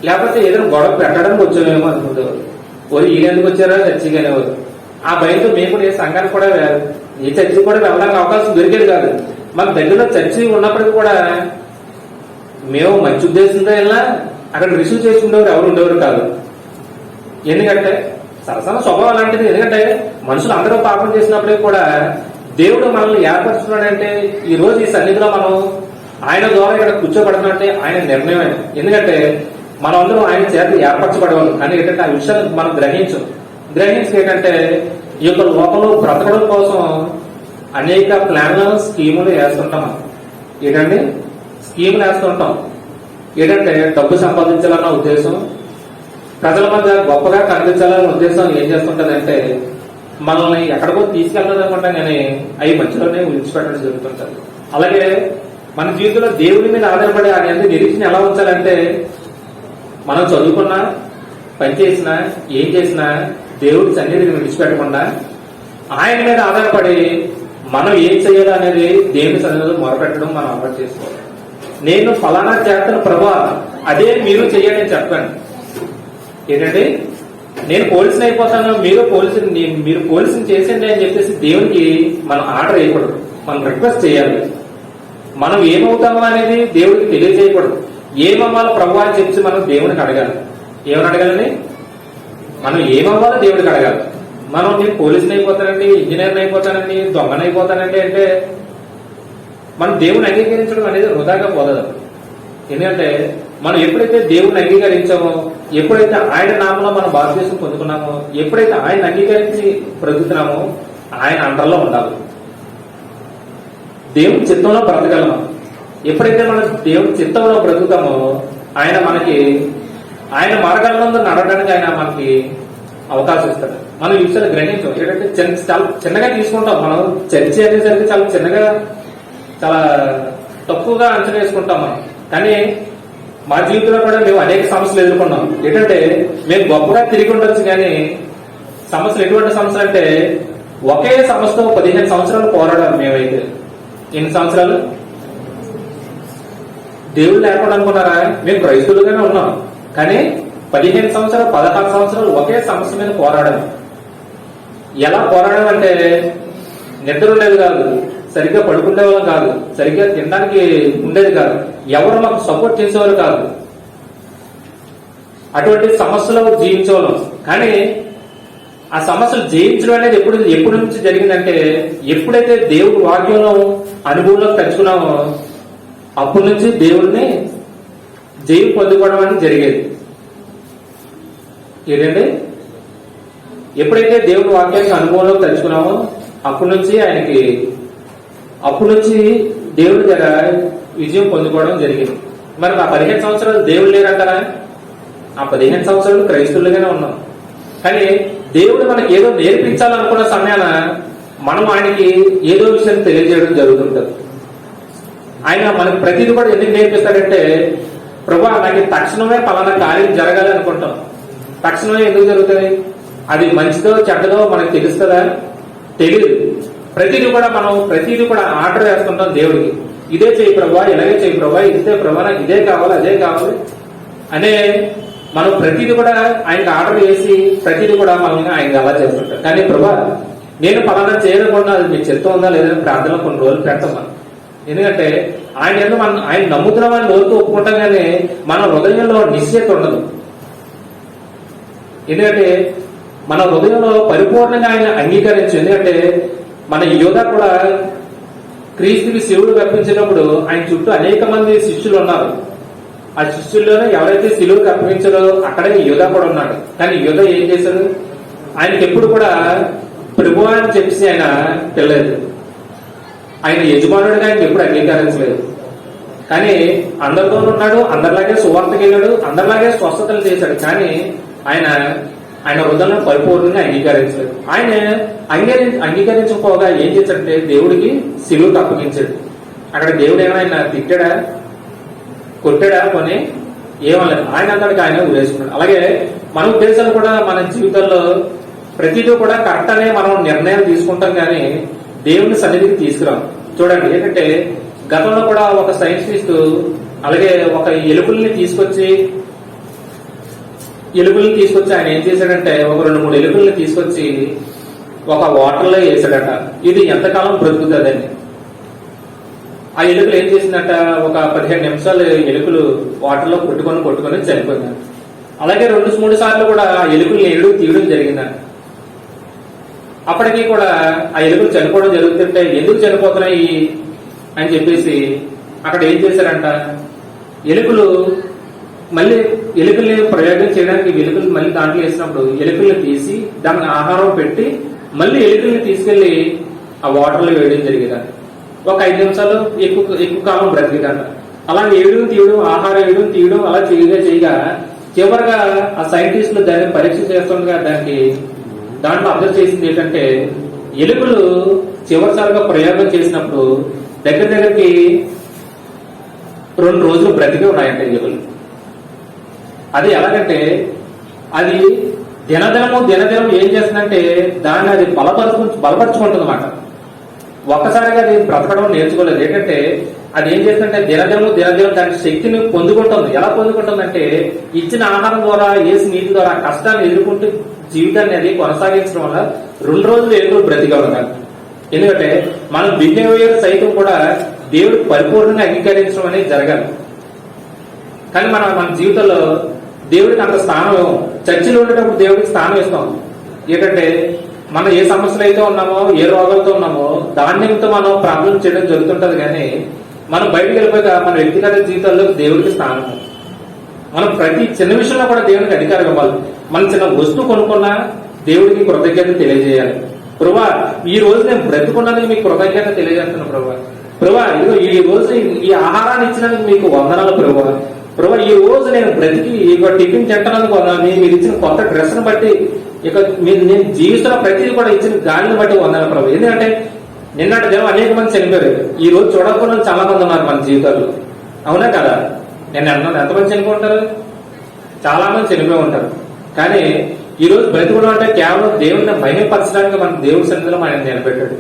[SPEAKER 3] లేకపోతే ఏదైనా గొడవ పెట్టడానికి వచ్చామేమో అనుకుంటేవారు. వీళ్ళెందుకు వచ్చారో చర్చికి అనేవారు. ఆ భయంతో మేము కూడా ఏ సంఘానికి కూడా ఏ చర్చికి కూడా వెళ్ళడానికి అవకాశం దొరికేది కాదు. మాకు దగ్గరలో చర్చి ఉన్నప్పటికీ కూడా మేము మంచి ఉద్దేశంతో వెళ్ళినా అక్కడ రిసీవ్ చేసుకునేవారు ఎవరు ఉండేవారు కాదు. ఎందుకంటే సరసన స్వభావం అలాంటిది. ఎందుకంటే మనుషులు అందరూ పాపం చేసినప్పటికీ కూడా దేవుడు మనల్ని ఏర్పరుచుకున్నాడంటే ఈ రోజు ఈ సన్నిధిలో మనం ఆయన ద్వారా ఇక్కడ కూర్చోబడమంటే ఆయన నిర్ణయమే. ఎందుకంటే మనం అందరం ఆయన చేత ఏర్పరచబడేవాళ్ళు. కానీ ఏంటంటే ఆ విషయాన్ని మనం గ్రహించి ఏంటంటే ఈ యొక్క లోకంలో బ్రతకడం కోసం అనేక ప్లాన్లు స్కీములు వేస్తుంటాం. ఏంటంటే స్కీములు వేస్తుంటాం. ఏంటంటే డబ్బు సంపాదించాలన్న ఉద్దేశం, ప్రజల మధ్య గొప్పగా కనిపించాలన్న ఉద్దేశం ఏం చేస్తుంటదంటే మనల్ని ఎక్కడికో తీసుకెళ్తుంది అనుకుంటాం కానీ అవి మధ్యలోనే విడిచిపెట్టడం జరుగుతుంటది. అలాగే మన జీవితంలో దేవుడి మీద ఆధారపడి ఆయన ఎందుకు నిరీక్షణ ఎలా ఉంచాలంటే మనం చదువుకున్నా పని చేసినా ఏం చేసినా దేవుడి సన్నిధిని విడిచిపెట్టకుండా ఆయన మీద ఆధారపడి మనం ఏం చేయాలి అనేది దేవుని సన్నిధిలో మొరపెట్టడం మనం అలవాటు చేసుకోవాలి. నేను ఫలానా చేస్తాను ప్రభా అదే మీరు చెయ్యండి అని చెప్పండి. ఏంటంటే నేను పోలీసుని అయిపోతాను మీరు పోలీసుని చేసేయండి అని చెప్పేసి దేవునికి మనం ఆర్డర్ వేయకూడదు, మనం రిక్వెస్ట్ చేయాలి. మనం ఏమవుతామో అనేది దేవుడికి తెలియజేయకూడదు. ఏమవ్వాలో ప్రభు అని చెప్పి మనం దేవునికి అడగాలి. ఏమని అడగాలని? మనం ఏమవ్వాలో దేవుడికి అడగాలి. మనం నేను పోలీసుని అయిపోతానండి, ఇంజనీర్ని అయిపోతానండి, దొంగని అయిపోతానండి అంటే మనం దేవుని అంగీకరించడం అనేది వృధాగా పోదదు. ఎందుకంటే మనం ఎప్పుడైతే దేవుడిని అంగీకరించామో, ఎప్పుడైతే ఆయన నామంలో మనం బాప్తిసం పొందుకున్నామో, ఎప్పుడైతే ఆయన అంగీకరించి బ్రతుకుతున్నామో ఆయన అండర్లో ఉండాలి. దేవుని చిత్తంలో బ్రతకగలము. ఎప్పుడైతే మనం దేవుని చిత్తంలో బ్రతుకుతామో ఆయన మార్గాల్లో నడవడానికి ఆయన మనకి అవకాశం ఇస్తాడు. మనం ఈ విషయాలు గ్రహించాం. ఏంటంటే చాలా చిన్నగా తీసుకుంటాం. మనం చర్చ అనేసరికి చాలా చిన్నగా, చాలా తక్కువగా అంచనా వేసుకుంటాం మనం. కానీ మా జీవితంలో కూడా మేము అనేక సమస్యలు ఎదుర్కొన్నాం. ఏంటంటే మేము గొప్పగా తిరిగి ఉండొచ్చు, కానీ సమస్యలు ఎటువంటి సమస్యలు అంటే ఒకే సమస్యతో 15 సంవత్సరాలు పోరాడాం మేమైతే. ఎన్ని సంవత్సరాలు? దేవుడు లేకుండా అనుకున్నారా? మేము క్రైస్తవులుగానే ఉన్నాం, కానీ 15 సంవత్సరాలు 16 సంవత్సరాలు ఒకే సమస్య మీద పోరాడాము. ఎలా పోరాడామంటే నిద్ర ఉండేది కాదు, సరిగ్గా పడుకునే వాళ్ళం కాదు, సరిగ్గా తినడానికి ఉండేది కాదు, ఎవరు మాకు సపోర్ట్ చేసేవారు కాదు. అటువంటి సమస్యలు జీవించేవాళ్ళం. కానీ ఆ సమస్యలు జయించడం అనేది ఎప్పటి నుంచి జరిగిందంటే ఎప్పుడైతే దేవుడు వాక్యంలో అనుభవంలోకి తెచ్చుకున్నామో అప్పటి నుంచి దేవుడిని జయం పొందుకోవడం అనేది జరిగేది. ఏంటంటే ఎప్పుడైతే దేవుడి వాక్యానికి అనుభవంలోకి తెచ్చుకున్నామో అప్పటి నుంచి దేవుడి దగ్గర విజయం పొందుకోవడం జరిగింది. మరి ఆ 15 సంవత్సరాలు దేవుడు లేరంటారా? ఆ 15 సంవత్సరాలు క్రైస్తవులుగానే ఉన్నాం. కానీ దేవుడు మనకి ఏదో నేర్పించాలనుకున్న సమయాన మనం ఆయనకి ఏదో విషయాన్ని తెలియజేయడం జరుగుతుంటది. ఆయన మనకి ప్రతిదీ కూడా ఎందుకు నేర్పిస్తాడంటే, ప్రభా నాకు తక్షణమే పలానా కార్యం జరగాలి అనుకుంటాం. తక్షణమే ఎందుకు జరుగుతుంది? అది మంచిదో చెడ్డదో మనకు తెలుస్తుందా? తెలియదు. ప్రతిదీ కూడా ఆర్డర్ వేస్తుంటాం దేవుడికి. ఇదే చేయి ప్రభా, ఇలాగే చేయి ప్రభా, ఇదే ప్రభా, నాకు ఇదే కావాలి, అదే కావాలి అనే మనం ప్రతిదీ కూడా ఆయనకి ఆర్డర్ వేసి ప్రతిదీ కూడా మనం ఆయనకి అలా చేస్తుంటాం. కానీ ప్రభా నేను పలానా చేయకుండా అది మీకు చిత్తం ఉందా లేదని ప్రార్థనలో కొన్ని రోజులు పెడతాం మనం. ఎందుకంటే ఆయన నమ్ముతున్నామని నోరుతో ఒప్పుకుంటాం, కానీ మన హృదయంలో నిశ్చయత ఉండదు. ఎందుకంటే మన హృదయంలో పరిపూర్ణంగా ఆయన అంగీకరించు. ఎందుకంటే మన యోధ కూడా క్రీస్తుకి శివుడు కప్పించినప్పుడు ఆయన చుట్టూ అనేక మంది శిష్యులు ఉన్నారు. ఆ శిష్యుల్లోనే ఎవరైతే శిలువుకి అప్పగించారో అక్కడే యోధ కూడా ఉన్నాడు. కానీ యోధ ఏం చేశాడు? ఆయనకి ఎప్పుడు కూడా ప్రభు అని చెప్పేసి ఆయన తెలియదు. ఆయన యజమానుడిగా ఆయనకి ఎప్పుడు అంగీకరించలేదు. కానీ అందరితో ఉన్నాడు, అందరిలాగే సువార్తకి వెళ్ళాడు, అందరిలాగే స్వస్థతలు చేశాడు. కానీ ఆయన హృదయంలో పరిపూర్ణంగా అంగీకరించలేదు. ఆయన అంగీకరించకపోగా ఏం చేశాడంటే దేవుడికి శిలువుకి అప్పగించాడు. అక్కడ దేవుడు ఏమైనా తిట్టాడా, కొట్టాడా? కొని ఏమలేదు. ఆయన అంతటికి ఆయన ఉరేసుకున్నాడు. అలాగే మన ఉద్దేశాలు కూడా మన జీవితంలో ప్రతిదీ కూడా కరెక్ట్ అనే మనం నిర్ణయాలు తీసుకుంటాం, కానీ దేవుని సన్నిధికి తీసుకురాం. చూడండి, ఏంటంటే గతంలో కూడా ఒక సైంటిస్ట్ అలాగే ఒక ఎలుకల్ని తీసుకొచ్చి ఆయన ఏం చేశాడంటే ఒక 2-3 ఎలుకల్ని తీసుకొచ్చి ఒక వాటర్లో వేసాడట. ఇది ఎంతకాలం బ్రతుకుతుందని. ఆ ఎలుకలు ఏం చేసిందట, ఒక 15 నిమిషాలు ఎలుకలు వాటర్లో కొట్టుకొని చనిపోయింది. అలాగే 2-3 సార్లు కూడా ఆ ఎలుకలు తీయడం జరిగిందంట. అప్పటికి కూడా ఆ ఎలుకలు చనిపోవడం జరుగుతుంటే ఎందుకు చనిపోతున్నాయి అని చెప్పేసి అక్కడ ఏం చేశారంట, ఎలుకల్ని ప్రయోగం చేయడానికి ఎలుకలు మళ్ళీ దాంట్లో వేసినప్పుడు ఎలుకల్ని తీసి దానికి ఆహారం పెట్టి మళ్ళీ ఎలుకల్ని తీసుకెళ్లి ఆ వాటర్లో వేయడం జరిగేదంట. ఒక 5 నిమిషాలు ఎక్కువ కాలం బ్రతికిదంట. అలా తీయడం, ఆహారం వేయడం, తీయడం అలా చేయగా చివరిగా ఆ సైంటిస్టులు దాన్ని పరీక్ష చేస్తుండగా దాంట్లో అబ్జర్వ్ చేసింది ఏంటంటే ఎలుకలు చివరిసారిగా ప్రయోగం చేసినప్పుడు దగ్గరికి 2 రోజులు బ్రతికే ఉన్నాయంటే ఎలుకలు. అది ఎలాగంటే అది దినదినం ఏం చేస్తుందంటే దాన్ని అది బలపరుచుకుంటుంది అన్నమాట. ఒక్కసారిగా అది బ్రతకడం నేర్చుకోలేదు. ఏంటంటే అది ఏం చేస్తుందంటే దినదినం దాని శక్తిని పొందుకుంటుంది. ఎలా పొందుకుంటుందంటే ఇచ్చిన ఆహారం ద్వారా, వేసి నీటి ద్వారా కష్టాన్ని ఎదుర్కొంటూ జీవితాన్ని అది కొనసాగించడం వల్ల 2 రోజులు ఎలుకలు బ్రతిగా ఉన్నాయి. ఎందుకంటే మన బిహేవియర్ సైతం కూడా దేవుడికి పరిపూర్ణంగా అంగీకరించడం అనేది జరగాలి. కానీ మన జీవితంలో దేవుడికి అంత స్థానం ఇవ్వం. చర్చిలో ఉండేటప్పుడు దేవుడికి స్థానం ఇస్తాం. ఏంటంటే మనం ఏ సమస్యలు అయితే ఉన్నామో, ఏ రోగాలతో ఉన్నామో దాని నిమిత్తం మనం ప్రార్థన చేయడం జరుగుతుంటది. కానీ మనం బయటకు వెళ్ళిపోయాక మన వ్యక్తిగత జీవితాల్లో దేవుడికి స్థానం. మనం ప్రతి చిన్న విషయంలో కూడా దేవునికి అధికారం ఇవ్వాలి. మనం చిన్న వస్తువు కొనుక్కున్నా దేవుడికి కృతజ్ఞత తెలియజేయాలి. ప్రభా ఈ రోజు నేను బ్రతుకున్నది మీకు కృతజ్ఞత తెలియజేస్తున్నాను ప్రభా. ప్రభా ఇదిగో ఈ రోజు ఈ ఆహారాన్ని ఇచ్చినందుకు మీకు వందనాలు ప్రభా. ప్రభా ఈ రోజు నేను బ్రతికి ఇక టిఫిన్ తింటున్నందుకు వందనాలు. మీరు ఇచ్చిన కొత్త డ్రెస్ ను బట్టి ఇక మీరు నేను జీవిస్తున్న ప్రతిదీ కూడా ఇచ్చిన గాలిని బట్టి వందనాలు ప్రభా. ఎందుకంటే నిన్నటి దినం అనేక మంది చనిపోయారు. ఈ రోజు చూడకుండా చాలా మంది ఉన్నారు మన జీవితాల్లో. అవునా కదా? నేను అన్నాను ఎంతమంది చనిపోతారు? చాలా మంది చనిపోయి ఉంటారు. కానీ ఈ రోజు బ్రతికడం అంటే కేవలం దేవుడిని మహిమపరచడానికి మన దేవుడి సన్నిధిలో మనం నిలబెట్టాడు.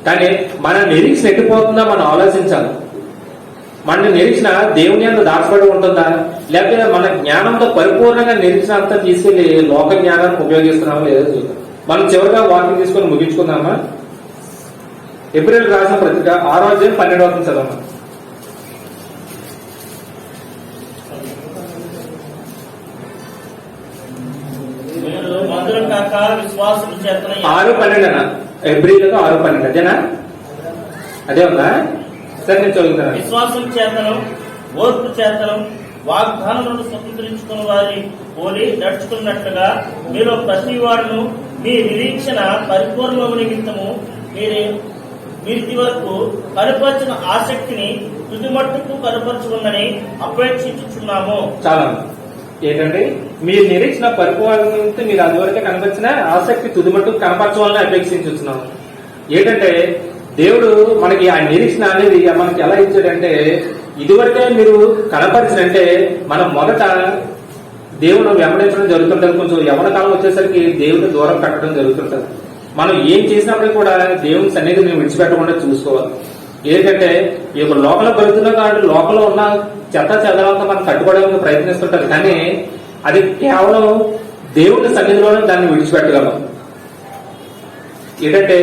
[SPEAKER 3] కానీ మన నిరీక్షణ ఎట్టిపోతుందా మనం ఆలోచించాలి. మన నిరీక్షణ దేవుని అంతా దాచబడి ఉంటుందా, లేకపోతే మన జ్ఞానంతో పరిపూర్ణంగా నిరీక్షణ అంతా తీసుకెళ్లి లోక జ్ఞానాన్ని ఉపయోగిస్తున్నామో లేదో చూద్దాం. మనం చివరిగా వాక్యం తీసుకొని ముగించుకుందామా? ఏప్రిల్ రాసిన పత్రిక 6:12 చదవమా.
[SPEAKER 5] మీరు మందులు కాక విశ్వాసం చేతన
[SPEAKER 3] 6:12 ఏప్రిల్తో 6:12 అదేనా? అదే ఉందా? సరే నేను చదువుతాను.
[SPEAKER 5] విశ్వాసం చేతనం ఓర్పు చేతనం వాగ్దానములను స్వతంత్రించుకున్న వారి పోలి నడుచుకున్నట్లుగా మీరు ప్రతి వాడును మీ నిరీక్షణ పరిపూర్ణము నిమిత్తము వీరి వరకు కనపరిచిన ఆసక్తిని తుది మట్టుకు కనపరచుకుందని అపేక్షించుచున్నాము.
[SPEAKER 3] చాలా ఏంటంటే మీ నిరీక్షణ పరిపూర్ణత మీరు అదివరకే కనపరిచిన ఆసక్తి తుది మట్టుకు కనపరచాలని అపేక్షించున్నాము. ఏంటంటే దేవుడు మనకి ఆ నిరీక్షణ అనేది మనకి ఎలా ఇచ్చాడంటే ఇదివరకే మీరు కనపరిచినంటే మనం మొదట దేవుడు వెంబడించడం జరుగుతుంటది. కొంచెం యవన కాలం వచ్చేసరికి దేవుడు దూరం పెట్టడం జరుగుతుంటది. మనం ఏం చేసినప్పుడు కూడా దేవుని సన్నిధిని విడిచిపెట్టకుండా చూసుకోవాలి. ఏంటంటే ఈ యొక్క లోకంలో పెరుగుతున్నా కాబట్టి లోకంలో ఉన్న చెత్త చెదలంతా మనం కట్టుకోవడానికి ప్రయత్నిస్తుంటారు. కానీ అది కేవలం దేవుడి సన్నిధిలోనే దాన్ని విడిచిపెట్టగలం. ఏంటంటే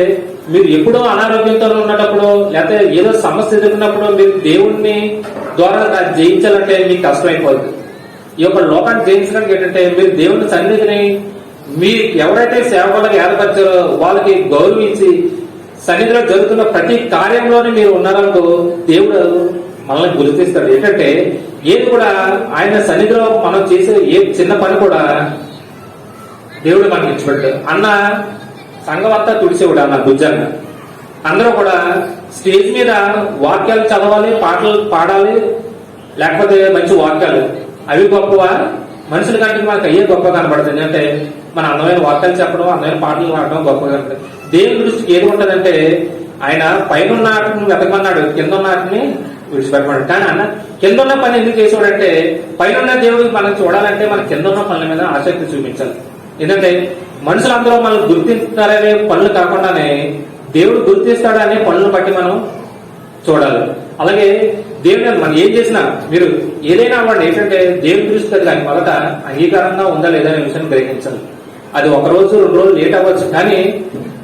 [SPEAKER 3] మీరు ఎప్పుడో అనారోగ్యంతో ఉన్నప్పుడు లేకపోతే ఏదో సమస్య ఎదుర్కొన్నప్పుడు మీరు దేవుడిని ద్వారా జయించాలంటే మీకు కష్టమైపోతుంది. ఈ యొక్క లోకాన్ని జయించడానికి ఏంటంటే మీరు దేవుని సన్నిధిని మీ ఎవరైతే సేవకులకు ఏర్పరిచారో వాళ్ళకి గౌరవించి సన్నిధిలో జరుగుతున్న ప్రతి కార్యంలోనే మీరు ఉన్నారనుకో దేవుడు మనల్ని గుర్తిస్తాడు. ఏంటంటే ఏది కూడా ఆయన సన్నిధిలో మనం చేసే ఏ చిన్న పని కూడా దేవుడు మనకి ఇచ్చిపెట్టాడు. అన్న సంఘం అంతా తుడిసేవాడు అన్న భుజంగా. అందరూ కూడా స్టేజ్ మీద వాక్యాలు చదవాలి, పాటలు పాడాలి, లేకపోతే మంచి వాక్యాలు అవి గొప్పవా? మనుషుల కంటే మనకు అయ్యే గొప్ప కనబడుతుంది. అంటే మన అందమైన వాక్యాలు చెప్పడం, అందమైన పాటలు పాడడం గొప్పగా కనబడుతుంది. దేవుని దృష్టికి ఏది ఉంటదంటే ఆయన పైన ఉన్న ఆటని వెతకమన్నాడు, కింద ఉన్న ఆటని విడిచిపెట్టమన్నాడు. కానీ అన్న కింద ఉన్న పని ఎందుకు చేసేవాడంటే పైన ఉన్న దేవుడికి మనం చూడాలంటే మన కింద ఉన్న పనుల మీద ఆసక్తి చూపించాలి. ఎందుకంటే మనుషులందరూ మనం గుర్తిస్తారనే పనులు కాకుండానే దేవుడు గుర్తిస్తాడనే పనులను బట్టి మనం చూడాలి. అలాగే దేవుని మనం ఏం చేసినా మీరు ఏదైనా అవ్వండి, ఏంటంటే దేవుని దృష్టి దాని మొదట అంగీకారంగా ఉందా లేదా అనే విషయాన్ని గ్రహించాలి. అది 1 రోజు 2 రోజులు లేట్ అవ్వచ్చు, కానీ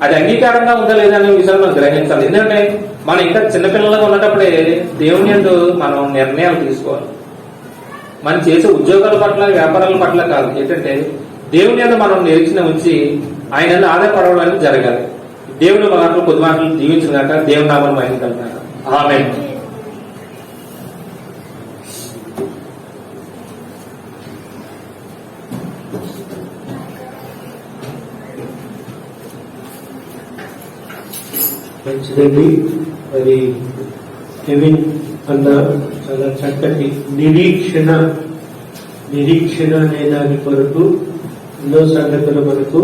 [SPEAKER 3] అది అంగీకారంగా ఉందా లేదా అనే విషయాన్ని మనం గ్రహించాలి. ఎందుకంటే మనం ఇంకా చిన్నపిల్లలుగా ఉన్నప్పుడే దేవుని యందు మనం నిర్ణయాలు తీసుకోవాలి. మనం చేసే ఉద్యోగాల పట్ల, వ్యాపారాల పట్ల కాదు. ఏంటంటే దేవుని యందు మనం నిరీక్షణ ఉంచి ఆయన ఆధారపడడానికి జరగాలి. దేవుని మాటలు కొద్ది మాటలు దీవించినాక దేవుని నామం మహిమ కలుగుతాక. ఆమేన్.
[SPEAKER 2] మంచిదండి. మరి కెవిన్ అన్న చాలా చక్కటి నిరీక్షణ అనే దాని కొరకు ఎన్నో సంగతులు మనకు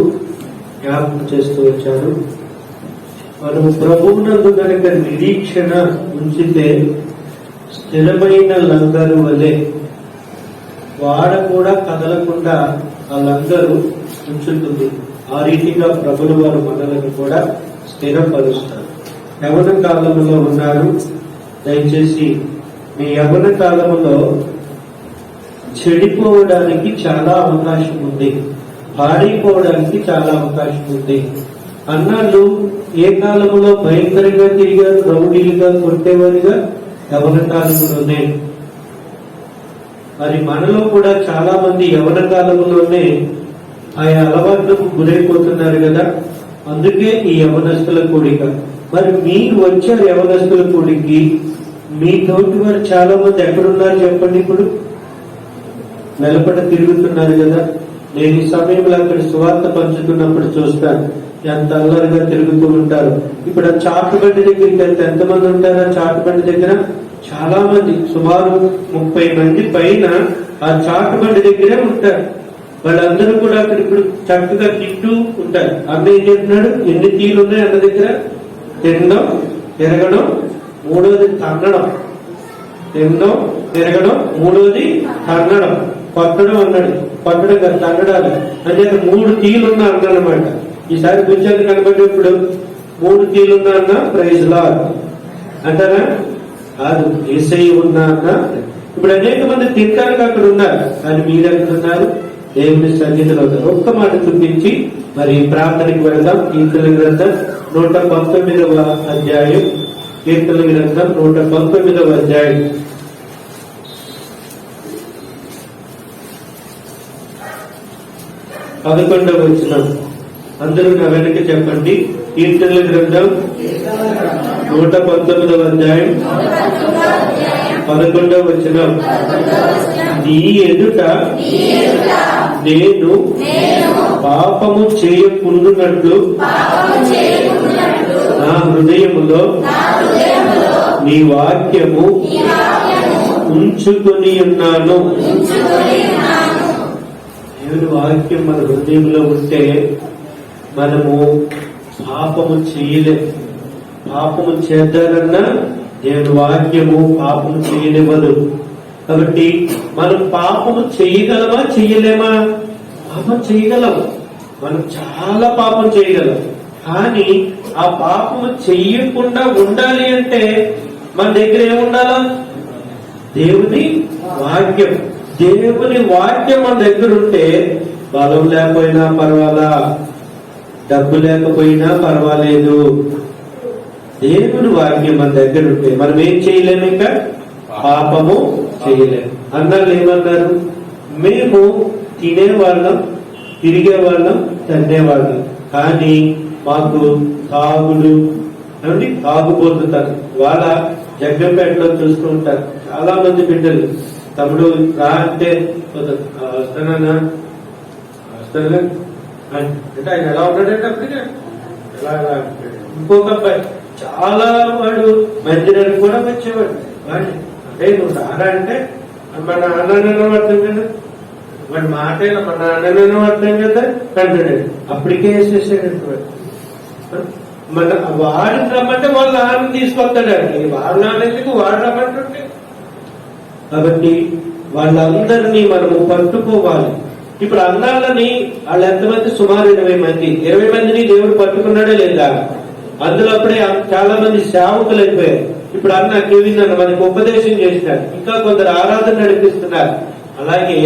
[SPEAKER 2] జ్ఞాపకం చేస్తూ వచ్చారు. మనం ప్రభువునందు కనుక నిరీక్షణ ఉంచితే స్థిరమైన లంగరు వలె వాడ కూడా కదలకుండా ఆ లంగరు ఉంచుతుంది. ఆ రీతిగా ప్రభుల వారు మనలను కూడా స్థిరపరుస్తారు. యవన కాలంలో ఉన్నారు, దయచేసి మీ యవన కాలంలో చెడిపోవడానికి చాలా అవకాశం ఉంది, పాడైపోవడానికి చాలా అవకాశం ఉంది. అన్నాళ్ళు ఏ కాలంలో భయంకరంగా తిరిగారు, రౌడీలుగా కొట్టేవారుగా యవన కాలంలోనే. మరి మనలో కూడా చాలా మంది యవన కాలంలోనే ఆయా అలవాట్లకు గురైపోతున్నారు కదా. అందుకే ఈ యవనస్తుల కూడిక. మరి మీరు వచ్చారు యవనస్తుల కూడికి, మీ తోటి వారు చాలా మంది ఎక్కడున్నారు చెప్పండి. ఇప్పుడు వెలుపట తిరుగుతున్నారు కదా. నేను ఈ సమయంలో అక్కడ సువార్త పంచుతున్నప్పుడు చూస్తాను ఎంత అల్లరిగా తిరుగుతూ ఉంటారు. ఇప్పుడు ఆ చాటుబండి దగ్గరికి వెళ్తే ఎంతమంది ఉంటారు? ఆ చాటుబండి దగ్గర చాలా మంది, సుమారు 30 మంది పైన ఆ చాటుబండి దగ్గరే ఉంటారు. వాళ్ళందరూ కూడా అక్కడ ఇప్పుడు చక్కగా తింటూ ఉంటారు. అన్న ఏం చెప్తున్నాడు? ఎన్ని తీలు ఉన్నాయి అన్న దగ్గర? తినడం, తిరగడం, మూడోది తన్నడం. తినడం, తిరగడం, మూడోది తన్నడం. కొట్టడం అన్నాడు, కొట్టడం కాదు తన్నడాలు అంటే 3 తీలు ఉన్న అన్నమాట. ఈసారి గుంజాలు కనబడేప్పుడు 3 తీలు ఉన్నా అన్న ప్రైజ్ లార్డ్ అంటారా? కాదు, యేసయ్య ఉన్నా అన్న. ఇప్పుడు అనేక మంది తినడానికి అక్కడ ఉన్నారు, కానీ మీరు ఎక్కడ ఉన్నారు? దేవుని సన్నిధిలో ఉన్నారు. ఒక్క మాట చూపించి మరి ప్రార్థనకి వెళ్దాం. కీర్తన గ్రంథం 119వ అధ్యాయం. కీర్తన గ్రంథం 119వ అధ్యాయం. 11వ వచనం. అందరూ నా వెనక చెప్పండి. కీర్తనల గ్రంథం 119వ అధ్యాయం 11వ వచనం. నీ ఎదుట నేను పాపము చేయకుండునట్లు నా హృదయములో నీ వాక్యము ఉంచుకొని ఉన్నాను. దేవుని వాక్యం మన హృదయంలో ఉంటే మనము పాపము చేయలేము. పాపము చేద్దారన్నా దేవుని వాక్యము పాపము చేయనివ్వదు. కాబట్టి మనం పాపము చేయగలమా చెయ్యలేమా? పాపం చేయగలము, మనం చాలా పాపం చేయగలం. కానీ ఆ పాపము చెయ్యకుండా ఉండాలి అంటే మన దగ్గర ఏముండాలా? దేవుని వాక్యం. దేవుని వాక్యం మన దగ్గర ఉంటే బలం లేకపోయినా పర్వాలా, డబ్బు లేకపోయినా పర్వాలేదు. దేవుని వాక్యం మన దగ్గర ఉంటే మనం ఏం చేయలేము, ఇంకా పాపము చేయలేము. అన్నారు ఏమన్నారు? మేము తినేవాళ్ళం, తిరిగేవాళ్ళం, తన్నేవాళ్ళం, కానీ మాకు తాగుడు ఏమండి తాగుబోతుంటారు. వాళ్ళ జగ్గంపేటలో చూస్తూ ఉంటారు చాలా మంది బిడ్డలు. తమ్ముడు రా అంటే వస్తానా వస్తానా అంటే ఆయన ఎలా ఉన్నాడంటే అప్పటికే ఎలా ఇంకొక అబ్బాయి చాలా వాడు మందిరానికి కూడా వచ్చేవాడు. వాడు అంటే నువ్వు రారా అంటే మా నాన్న అర్థం కదా, వాడి మాట మా నాన్న అర్థం కదా అంటాడు. అప్పటికే వేసేసాడంటే వాడు మన వాడిని రమ్మంటే వాళ్ళ నాన్న తీసుకొస్తాడండి. వాళ్ళ నాన్న ఎందుకు వాడు రమ్మంటుంటే. కాబట్టి వాళ్ళందరినీ మనము పట్టుకోవాలి. ఇప్పుడు అన్నాళ్ళని వాళ్ళు ఎంతమంది? సుమారు 20 మంది. 20 మందిని దేవుడు పట్టుకున్నాడే లేదా? అందులో అప్పుడే చాలా మంది సేవకులు అయిపోయారు. ఇప్పుడు అన్న కెవిన్ అన్న మనకు ఉపదేశం చేసినారు, ఇంకా కొందరు ఆరాధన నడిపిస్తున్నారు. అలాగే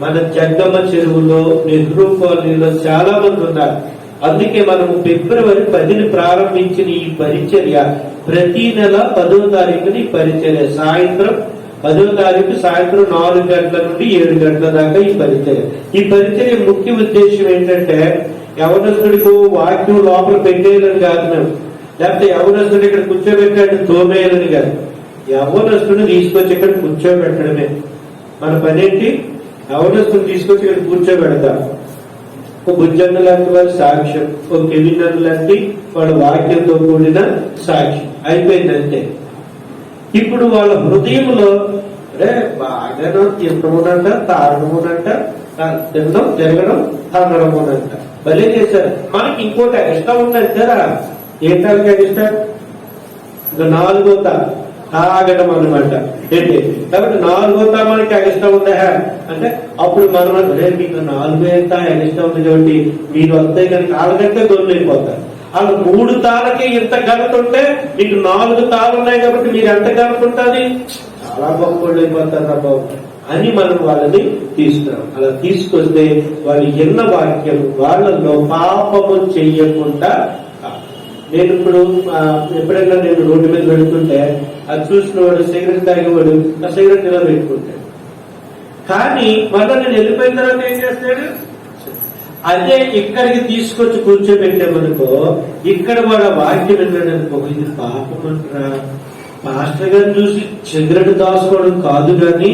[SPEAKER 2] మన జగ్గమ్మ చెరువులో, నెహ్రూ కాలనీలో చాలా మంది ఉన్నారు. అందుకే మనము ఫిబ్రవరి 10ని ప్రారంభించిన ఈ పరిచర్య ప్రతి నెల 10వ తారీఖుని పరిచర్య సాయంత్రం 10వ తారీఖు సాయంత్రం 4 గంటల నుండి 7 గంటల దాకా ఈ పరిచర్య. ఈ పరిచర్య ముఖ్య ఉద్దేశం ఏంటంటే యవనస్తుడికి వాక్యం లోపల పెట్టేయాలని కాదు మేము, లేకపోతే యవనస్తుడు ఇక్కడ కూర్చోబెట్టాడు తోమేయాలని కాదు. యవనస్తుడిని తీసుకొచ్చి ఇక్కడ కూర్చోబెట్టడమే మన పనేంటి. యవనస్తుడిని తీసుకొచ్చి ఇక్కడ కూర్చోబెడతాం. ఒక బుజ్జన్న లాంటి వారి సాక్ష్యం, ఒక కెవిన్ లాంటి వాళ్ళ వాక్యంతో కూడిన సాక్ష్యం అయిపోయిందంటే. ఇప్పుడు వాళ్ళ హృదయంలో అరే బాగా తింటమునంట, తాగడమునంట, తినడం, తిరగడం, తాగడమునంట భలే చేశారు. మనకి ఇంకోటి ఇష్టం ఉందంటారా? ఏంటానికి ఇష్టం? ఇంకా 4వ తాగడం అనమాట. ఏంటి కాబట్టి 4వ మనకి ఇష్టం ఉందా అంటే అప్పుడు మనం మీకు 4 ఇష్టం ఉంది కాబట్టి మీరు వస్తే కనుక వాళ్ళకంటే దొరికిపోతారు. వాళ్ళు 3 తాళ్ళకి ఇంత ఘనత ఉంటే మీకు 4 తాళ్ళు ఉన్నాయి కాబట్టి మీరు ఎంత ఘనత ఉంటుంది? చాలా గొప్ప అయిపోతారు రా బాబు అని మనం వాళ్ళని తీసుకురాం. అలా తీసుకొస్తే వాళ్ళు ఎన్న వాక్యం వాళ్ళలో పాపము చెయ్యకుండా. నేను ఇప్పుడు ఎప్పుడైనా నేను రోడ్డు మీద వెళుతుంటే అది చూసిన వాడు సిగరెట్ తాగేవాడు ఆ సిగరెట్ ఇలా పెట్టుకుంటాడు. కానీ మళ్ళీ నేను వెళ్ళిపోయిన తర్వాత ఏం చేస్తాడు? అదే ఇక్కడికి తీసుకొచ్చి కూర్చోబెట్టామనుకో, ఇక్కడ వాడు వాక్యం వెళ్ళాడనుకో, ఇది పాపం అంటారా? మాస్టర్ గారిని చూసి సిగరెట్ దాచుకోవడం కాదు కానీ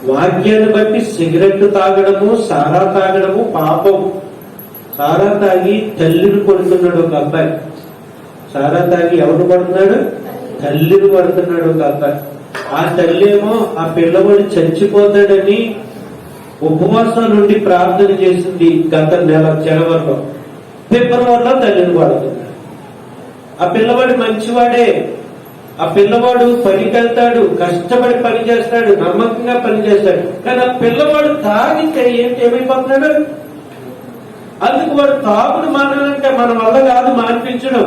[SPEAKER 2] వాక్యాన్ని బట్టి సిగరెట్ తాగడము, సారా తాగడము పాపం. సారా తాగి తల్లిని కొడుతున్నాడు ఒక అబ్బాయి. సారా తాగి ఎవరు పడుతున్నాడు? తల్లిని పడుతున్నాడు ఒక అబ్బాయి. ఆ తల్లేమో ఆ పిల్లవాడు చచ్చిపోతాడని ఉపవాసం నుండి ప్రార్థన చేసింది గత నెల జనవరిలో. ఫిబ్రవరిలో తల్లిని పడుతున్నాడు. ఆ పిల్లవాడు మంచివాడే. ఆ పిల్లవాడు పనికి వెళ్తాడు, కష్టపడి పని చేస్తాడు, నమ్మకంగా పని చేస్తాడు. కానీ ఆ పిల్లవాడు తాగితే ఏమైపోతున్నాడు? అందుకు వాడు తాగుడు మానాలంటే మన వల్ల కాదు, మాన్పించడం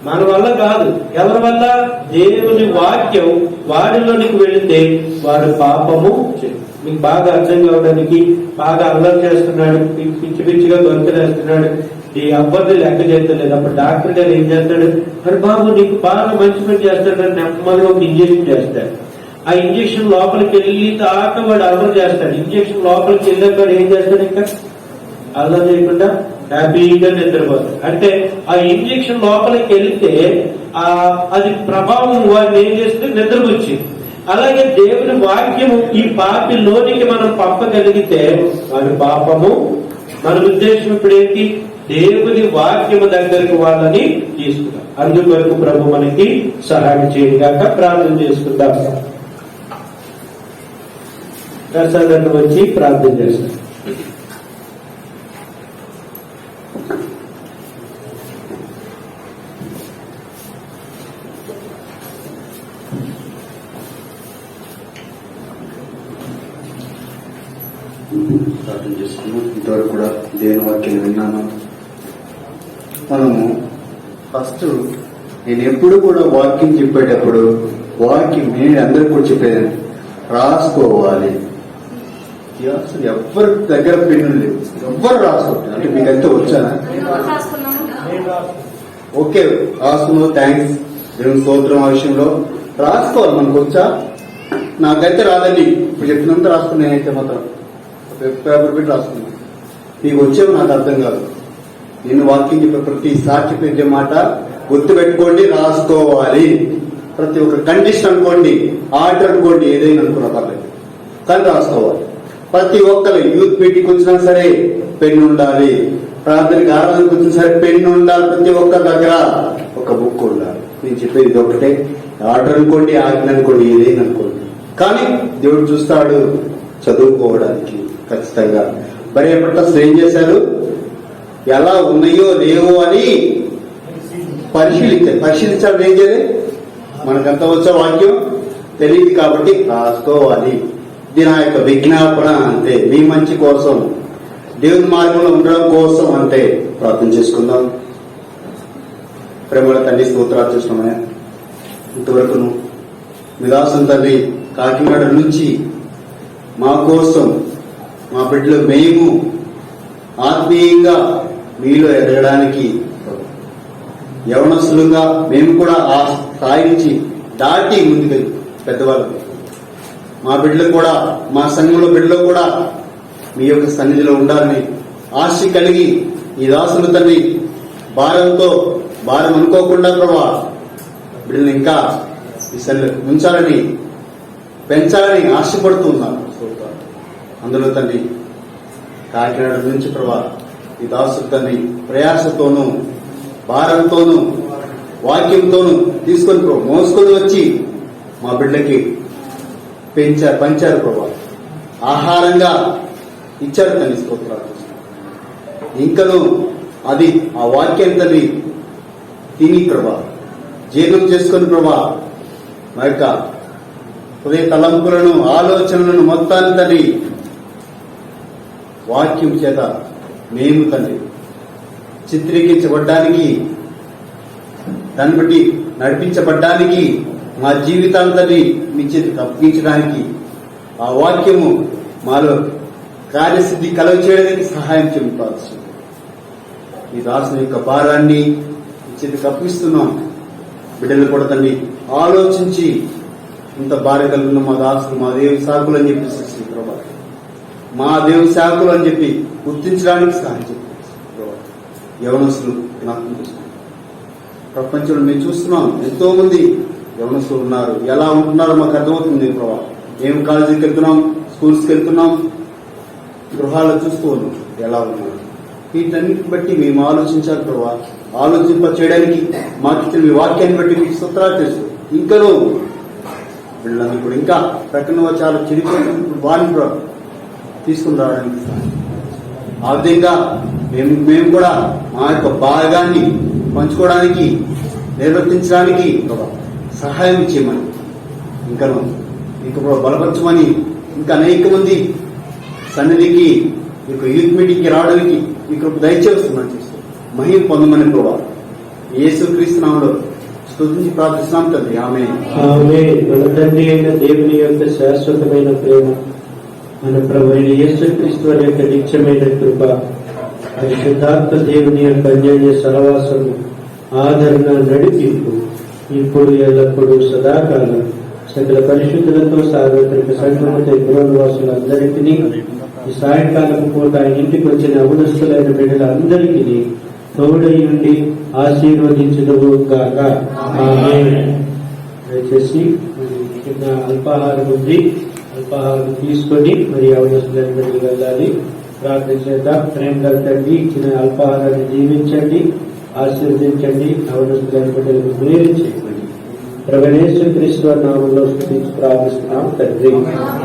[SPEAKER 2] మన వల్ల కాదు. ఎవరి వల్ల? దేవుని వాక్యం వాడిలోనికి వెళితే వాడు పాపము. మీకు బాగా అర్థం కావడానికి బాగా అల్లరి చేస్తున్నాడు, పిచ్చి పిచ్చిగా దొరికేస్తున్నాడు, ఈ అబ్బాయి లెక్క చేస్తలేదు. అప్పుడు డాక్టర్ గారు ఏం చేస్తాడు? మరి బాబు నీకు బాగా మంచి పని చేస్తాడని నెమ్మదిగా ఒక ఇంజక్షన్ చేస్తాడు. ఆ ఇంజక్షన్ లోపలికి వెళ్ళి దాకా వాడు అల్లరి చేస్తాడు. ఇంజక్షన్ లోపలికి వెళ్ళాక వాడు ఏం చేస్తాడు? ఇంకా అల్లరి చేయకుండా హ్యాపీగా నిద్రపోతాడు. అంటే ఆ ఇంజక్షన్ లోపలికి వెళితే అది ప్రభావం వాడిని ఏం చేస్తుంది? నిద్రపుచ్చింది. అలాగే దేవుని వాక్యము ఈ పాపి లోనికి మనం పంపగలిగితే వాడి పాపము. మన ఉద్దేశం ఇప్పుడు ఏంటి? దేవుని వాక్యము దగ్గరకు వాళ్ళని తీసుకుందాం. అందువరకు ప్రభు మనకి సహాయం చేయగాక ప్రార్థన చేసుకుందాం. ప్రసాదాన్ని వచ్చి ప్రార్థన చేస్తాం.
[SPEAKER 7] ప్రార్థన చేసుకున్నాం. ఇంతవరకు కూడా దేవుని వాక్యం విన్నాను. మనము ఫస్ట్ నేను ఎప్పుడు కూడా వాక్యం చెప్పేటప్పుడు వాక్యం నేను అందరికి కూడా చెప్పేదాన్ని రాసుకోవాలి. అసలు ఎవరి దగ్గర పెన్ను లేవు, ఎవ్వరు రాసుకోవాలి. అంటే మీకు అంతా వచ్చానా? ఓకే, రాసుకున్నావు, థ్యాంక్స్, దేవుని స్తోత్రం. ఆ విషయంలో రాసుకోవాలి. మనకు వచ్చా? నాకైతే రాదండి. ఇప్పుడు చెప్పినంత రాసుకుని నేనైతే మాత్రం పేపర్ పెట్టి రాసుకున్నాను. మీకు వచ్చేవి నాకు అర్థం కాదు. నేను వాక్యం చెప్పే ప్రతి సాక్షి పెట్టే మాట గుర్తు పెట్టుకోండి, రాసుకోవాలి. ప్రతి ఒక్క కండిషన్ అనుకోండి, ఆర్డర్ అనుకోండి, ఏదైనా అనుకున్నా పర్లేదు, కానీ రాసుకోవాలి. ప్రతి ఒక్కరు యూత్ మీటింగ్ వచ్చినా సరే పెన్ను ఉండాలి, ప్రార్థనకి ఆరాధనకు వచ్చినా సరే పెన్ను ఉండాలి. ప్రతి ఒక్కరి దగ్గర ఒక బుక్ ఉండాలి. నేను చెప్పేది ఇది ఒకటే, ఆర్డర్ అనుకోండి, ఆజ్ఞ అనుకోండి, ఏదైనా అనుకోండి, కానీ దేవుడు చూస్తాడు చదువుకోవడానికి ఖచ్చితంగా. మరి ఎప్పటి అసలు ఏం చేశారు? ఎలా ఉన్నాయో లేవో అని పరిశీలించాలి. ఏం చేయాలి? మనకంత వచ్చే వాక్యం తెలియదు కాబట్టి రాసుకోవాలి. ఇది నా యొక్క విజ్ఞాపన. అంతే, మీ మంచి కోసం, దేవుని మార్గంలో ఉండడం కోసం. అంటే ప్రార్థన చేసుకుందాం. ప్రేమల తండ్రి, స్తోత్రాలు చేస్తున్నామయ్యా. ఇంతవరకు మీ దాసుని తండ్రి కాకినాడ నుంచి మా కోసం, మా బిడ్డలు మేము ఆత్మీయంగా మీలో ఎదగడానికి, యవనస్తులుగా మేము కూడా ఆ స్థాయి నుంచి దాటి ముందుకు పెద్దవాళ్ళు, మా బిడ్డలు కూడా, మా సంఘంలో బిడ్డలు కూడా మీ యొక్క సన్నిధిలో ఉండాలని ఆశ కలిగి ఈ దాసులు తండ్రి భారం అనుకోకుండా ప్రభా బిడ్డలు ఇంకా ఈ సన్నిధిలో ఉంచాలని, పెంచాలని ఆశపడుతూ ఉన్నారు. అందులో తండ్రి కాకినాడ నుంచి ప్రభా ఈ దాసు తండ్రి ప్రయాసతోనూ భారంతోనూ వాక్యంతోనూ తీసుకొని మోసుకొని వచ్చి మా బిడ్డలకి పంచారు ప్రభా, ఆహారంగా ఇచ్చారు తండ్రి. స్తోత్రాలు. ఇంకను అది ఆ వాక్యం తండ్రి తిని ప్రభా జీర్ణం చేసుకొని ప్రభా మా యొక్క హృదయ తలంపులను, ఆలోచనలను మొత్తాన్ని తండ్రి వాక్యం చేత మేము తండ్రి చిత్రీకరించబడ్డానికి, దాన్ని బట్టి నడిపించబడ్డానికి, మా జీవితాన్ని తండ్రి మీ చేతికి అప్పగించడానికి, ఆ వాక్యము మాలో కార్యసిద్ధి కలుగ చేయడానికి సహాయం చేయవచ్చు. ఈ దాసుని యొక్క భారాన్ని మీ చేతికి అప్పగిస్తున్నాం. బిడ్డలు కూడా తండ్రి ఆలోచించి ఇంత భార్య కలిగిన మా దాసులు మా దేవుని సాకులు అని చెప్పి శ్రీ ప్రభా, మా దేవుని సాకులు అని చెప్పి గుర్తించడానికి సహాయం చెప్పి యవనస్తులు నాకు ప్రపంచంలో మేము చూస్తున్నాం. ఎంతో మంది యవనస్తులు ఉన్నారు. ఎలా ఉంటున్నారో మాకు అర్థమవుతుంది ప్రభా. ఏం కాలేజీకి వెళ్తున్నాం, స్కూల్స్కి వెళ్తున్నాం, గృహాల్లో చూస్తూ ఉన్నాం ఎలా ఉన్నాం. వీటన్నిటిని బట్టి మేము ఆలోచించాలి ప్రభా. ఆలోచింప చేయడానికి మాకు ఇచ్చిన మీ వాక్యాన్ని బట్టి మీకు స్తోత్రాలు తెలుసు. ఇంకనూ వీళ్ళని ఇప్పుడు ఇంకా ప్రకటన చాలా చెడిపోతుంది, వారిని తీసుకుని రావడానికి ఆ విధంగా మేము కూడా మా యొక్క భాగాన్ని పంచుకోవడానికి, నిర్వర్తించడానికి సహాయం చేయమని, ఇంకను ఇంకా బలపరచమని, ఇంకా అనేక మంది సన్నిధికి యూత్ మీటింగ్కి రావడానికి మీకు దయచేస్తున్నాను. మహిమ పొందమని ప్రభా యేసుక్రీస్తు నామములో స్తుతించి ప్రార్థిస్తున్నాం తండ్రి. ఆమేన్.
[SPEAKER 2] ఆమేన్. మన తండ్రి అయిన దేవుని యొక్క శాశ్వతమైన ప్రేమ, మన ప్రభు అయిన యేసుక్రీస్తు వారి యొక్క నిత్యమైన కృప, పరిశుద్ధాత్మ దేవుని యొక్క అన్యోన్య సహవాసము, ఆదరణ, నడిపింపు ఇప్పుడు ఎల్లప్పుడూ సదాకాలం సకల పరిశుద్ధులతో సార్వత్రిక సంఘముతో గృహవాసులందరికీ, ఈ సాయంకాలం పూట ఇంటికి వచ్చిన అవనస్తులైన బిడ్డలందరికీ తోడై ఉండి ఆశీర్వదించుదువు గాక. ఆమేన్. దయచేసి చిన్న అల్పాహారం ఉంది, అల్పాహారం తీసుకొని మరి అవనస్తులైన బిడ్డలు వెళ్ళాలి. ప్రార్థన చేద్దాం. ప్రేమ గల తండ్రి, ఇచ్చిన అల్పాహారాన్ని దీవించండి, ఆశీర్వదించండి, అవనస్తులైన బిడ్డలకు మేలు చేయండి. ప్రభువైన క్రీస్తు నామములో స్తుతించి ప్రార్థిస్తున్నాం తండ్రి.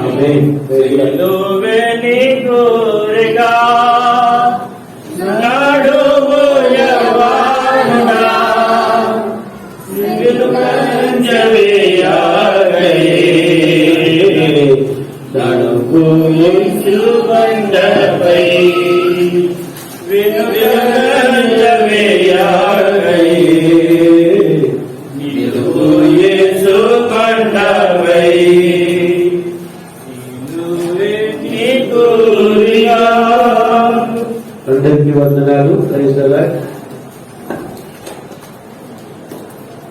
[SPEAKER 2] ఆమేన్.
[SPEAKER 5] వెలువెని కోరిగా నడువు యవ్వనుడా, సిగులు కంజవేయాగయే, నడువు యేసు బండపై విను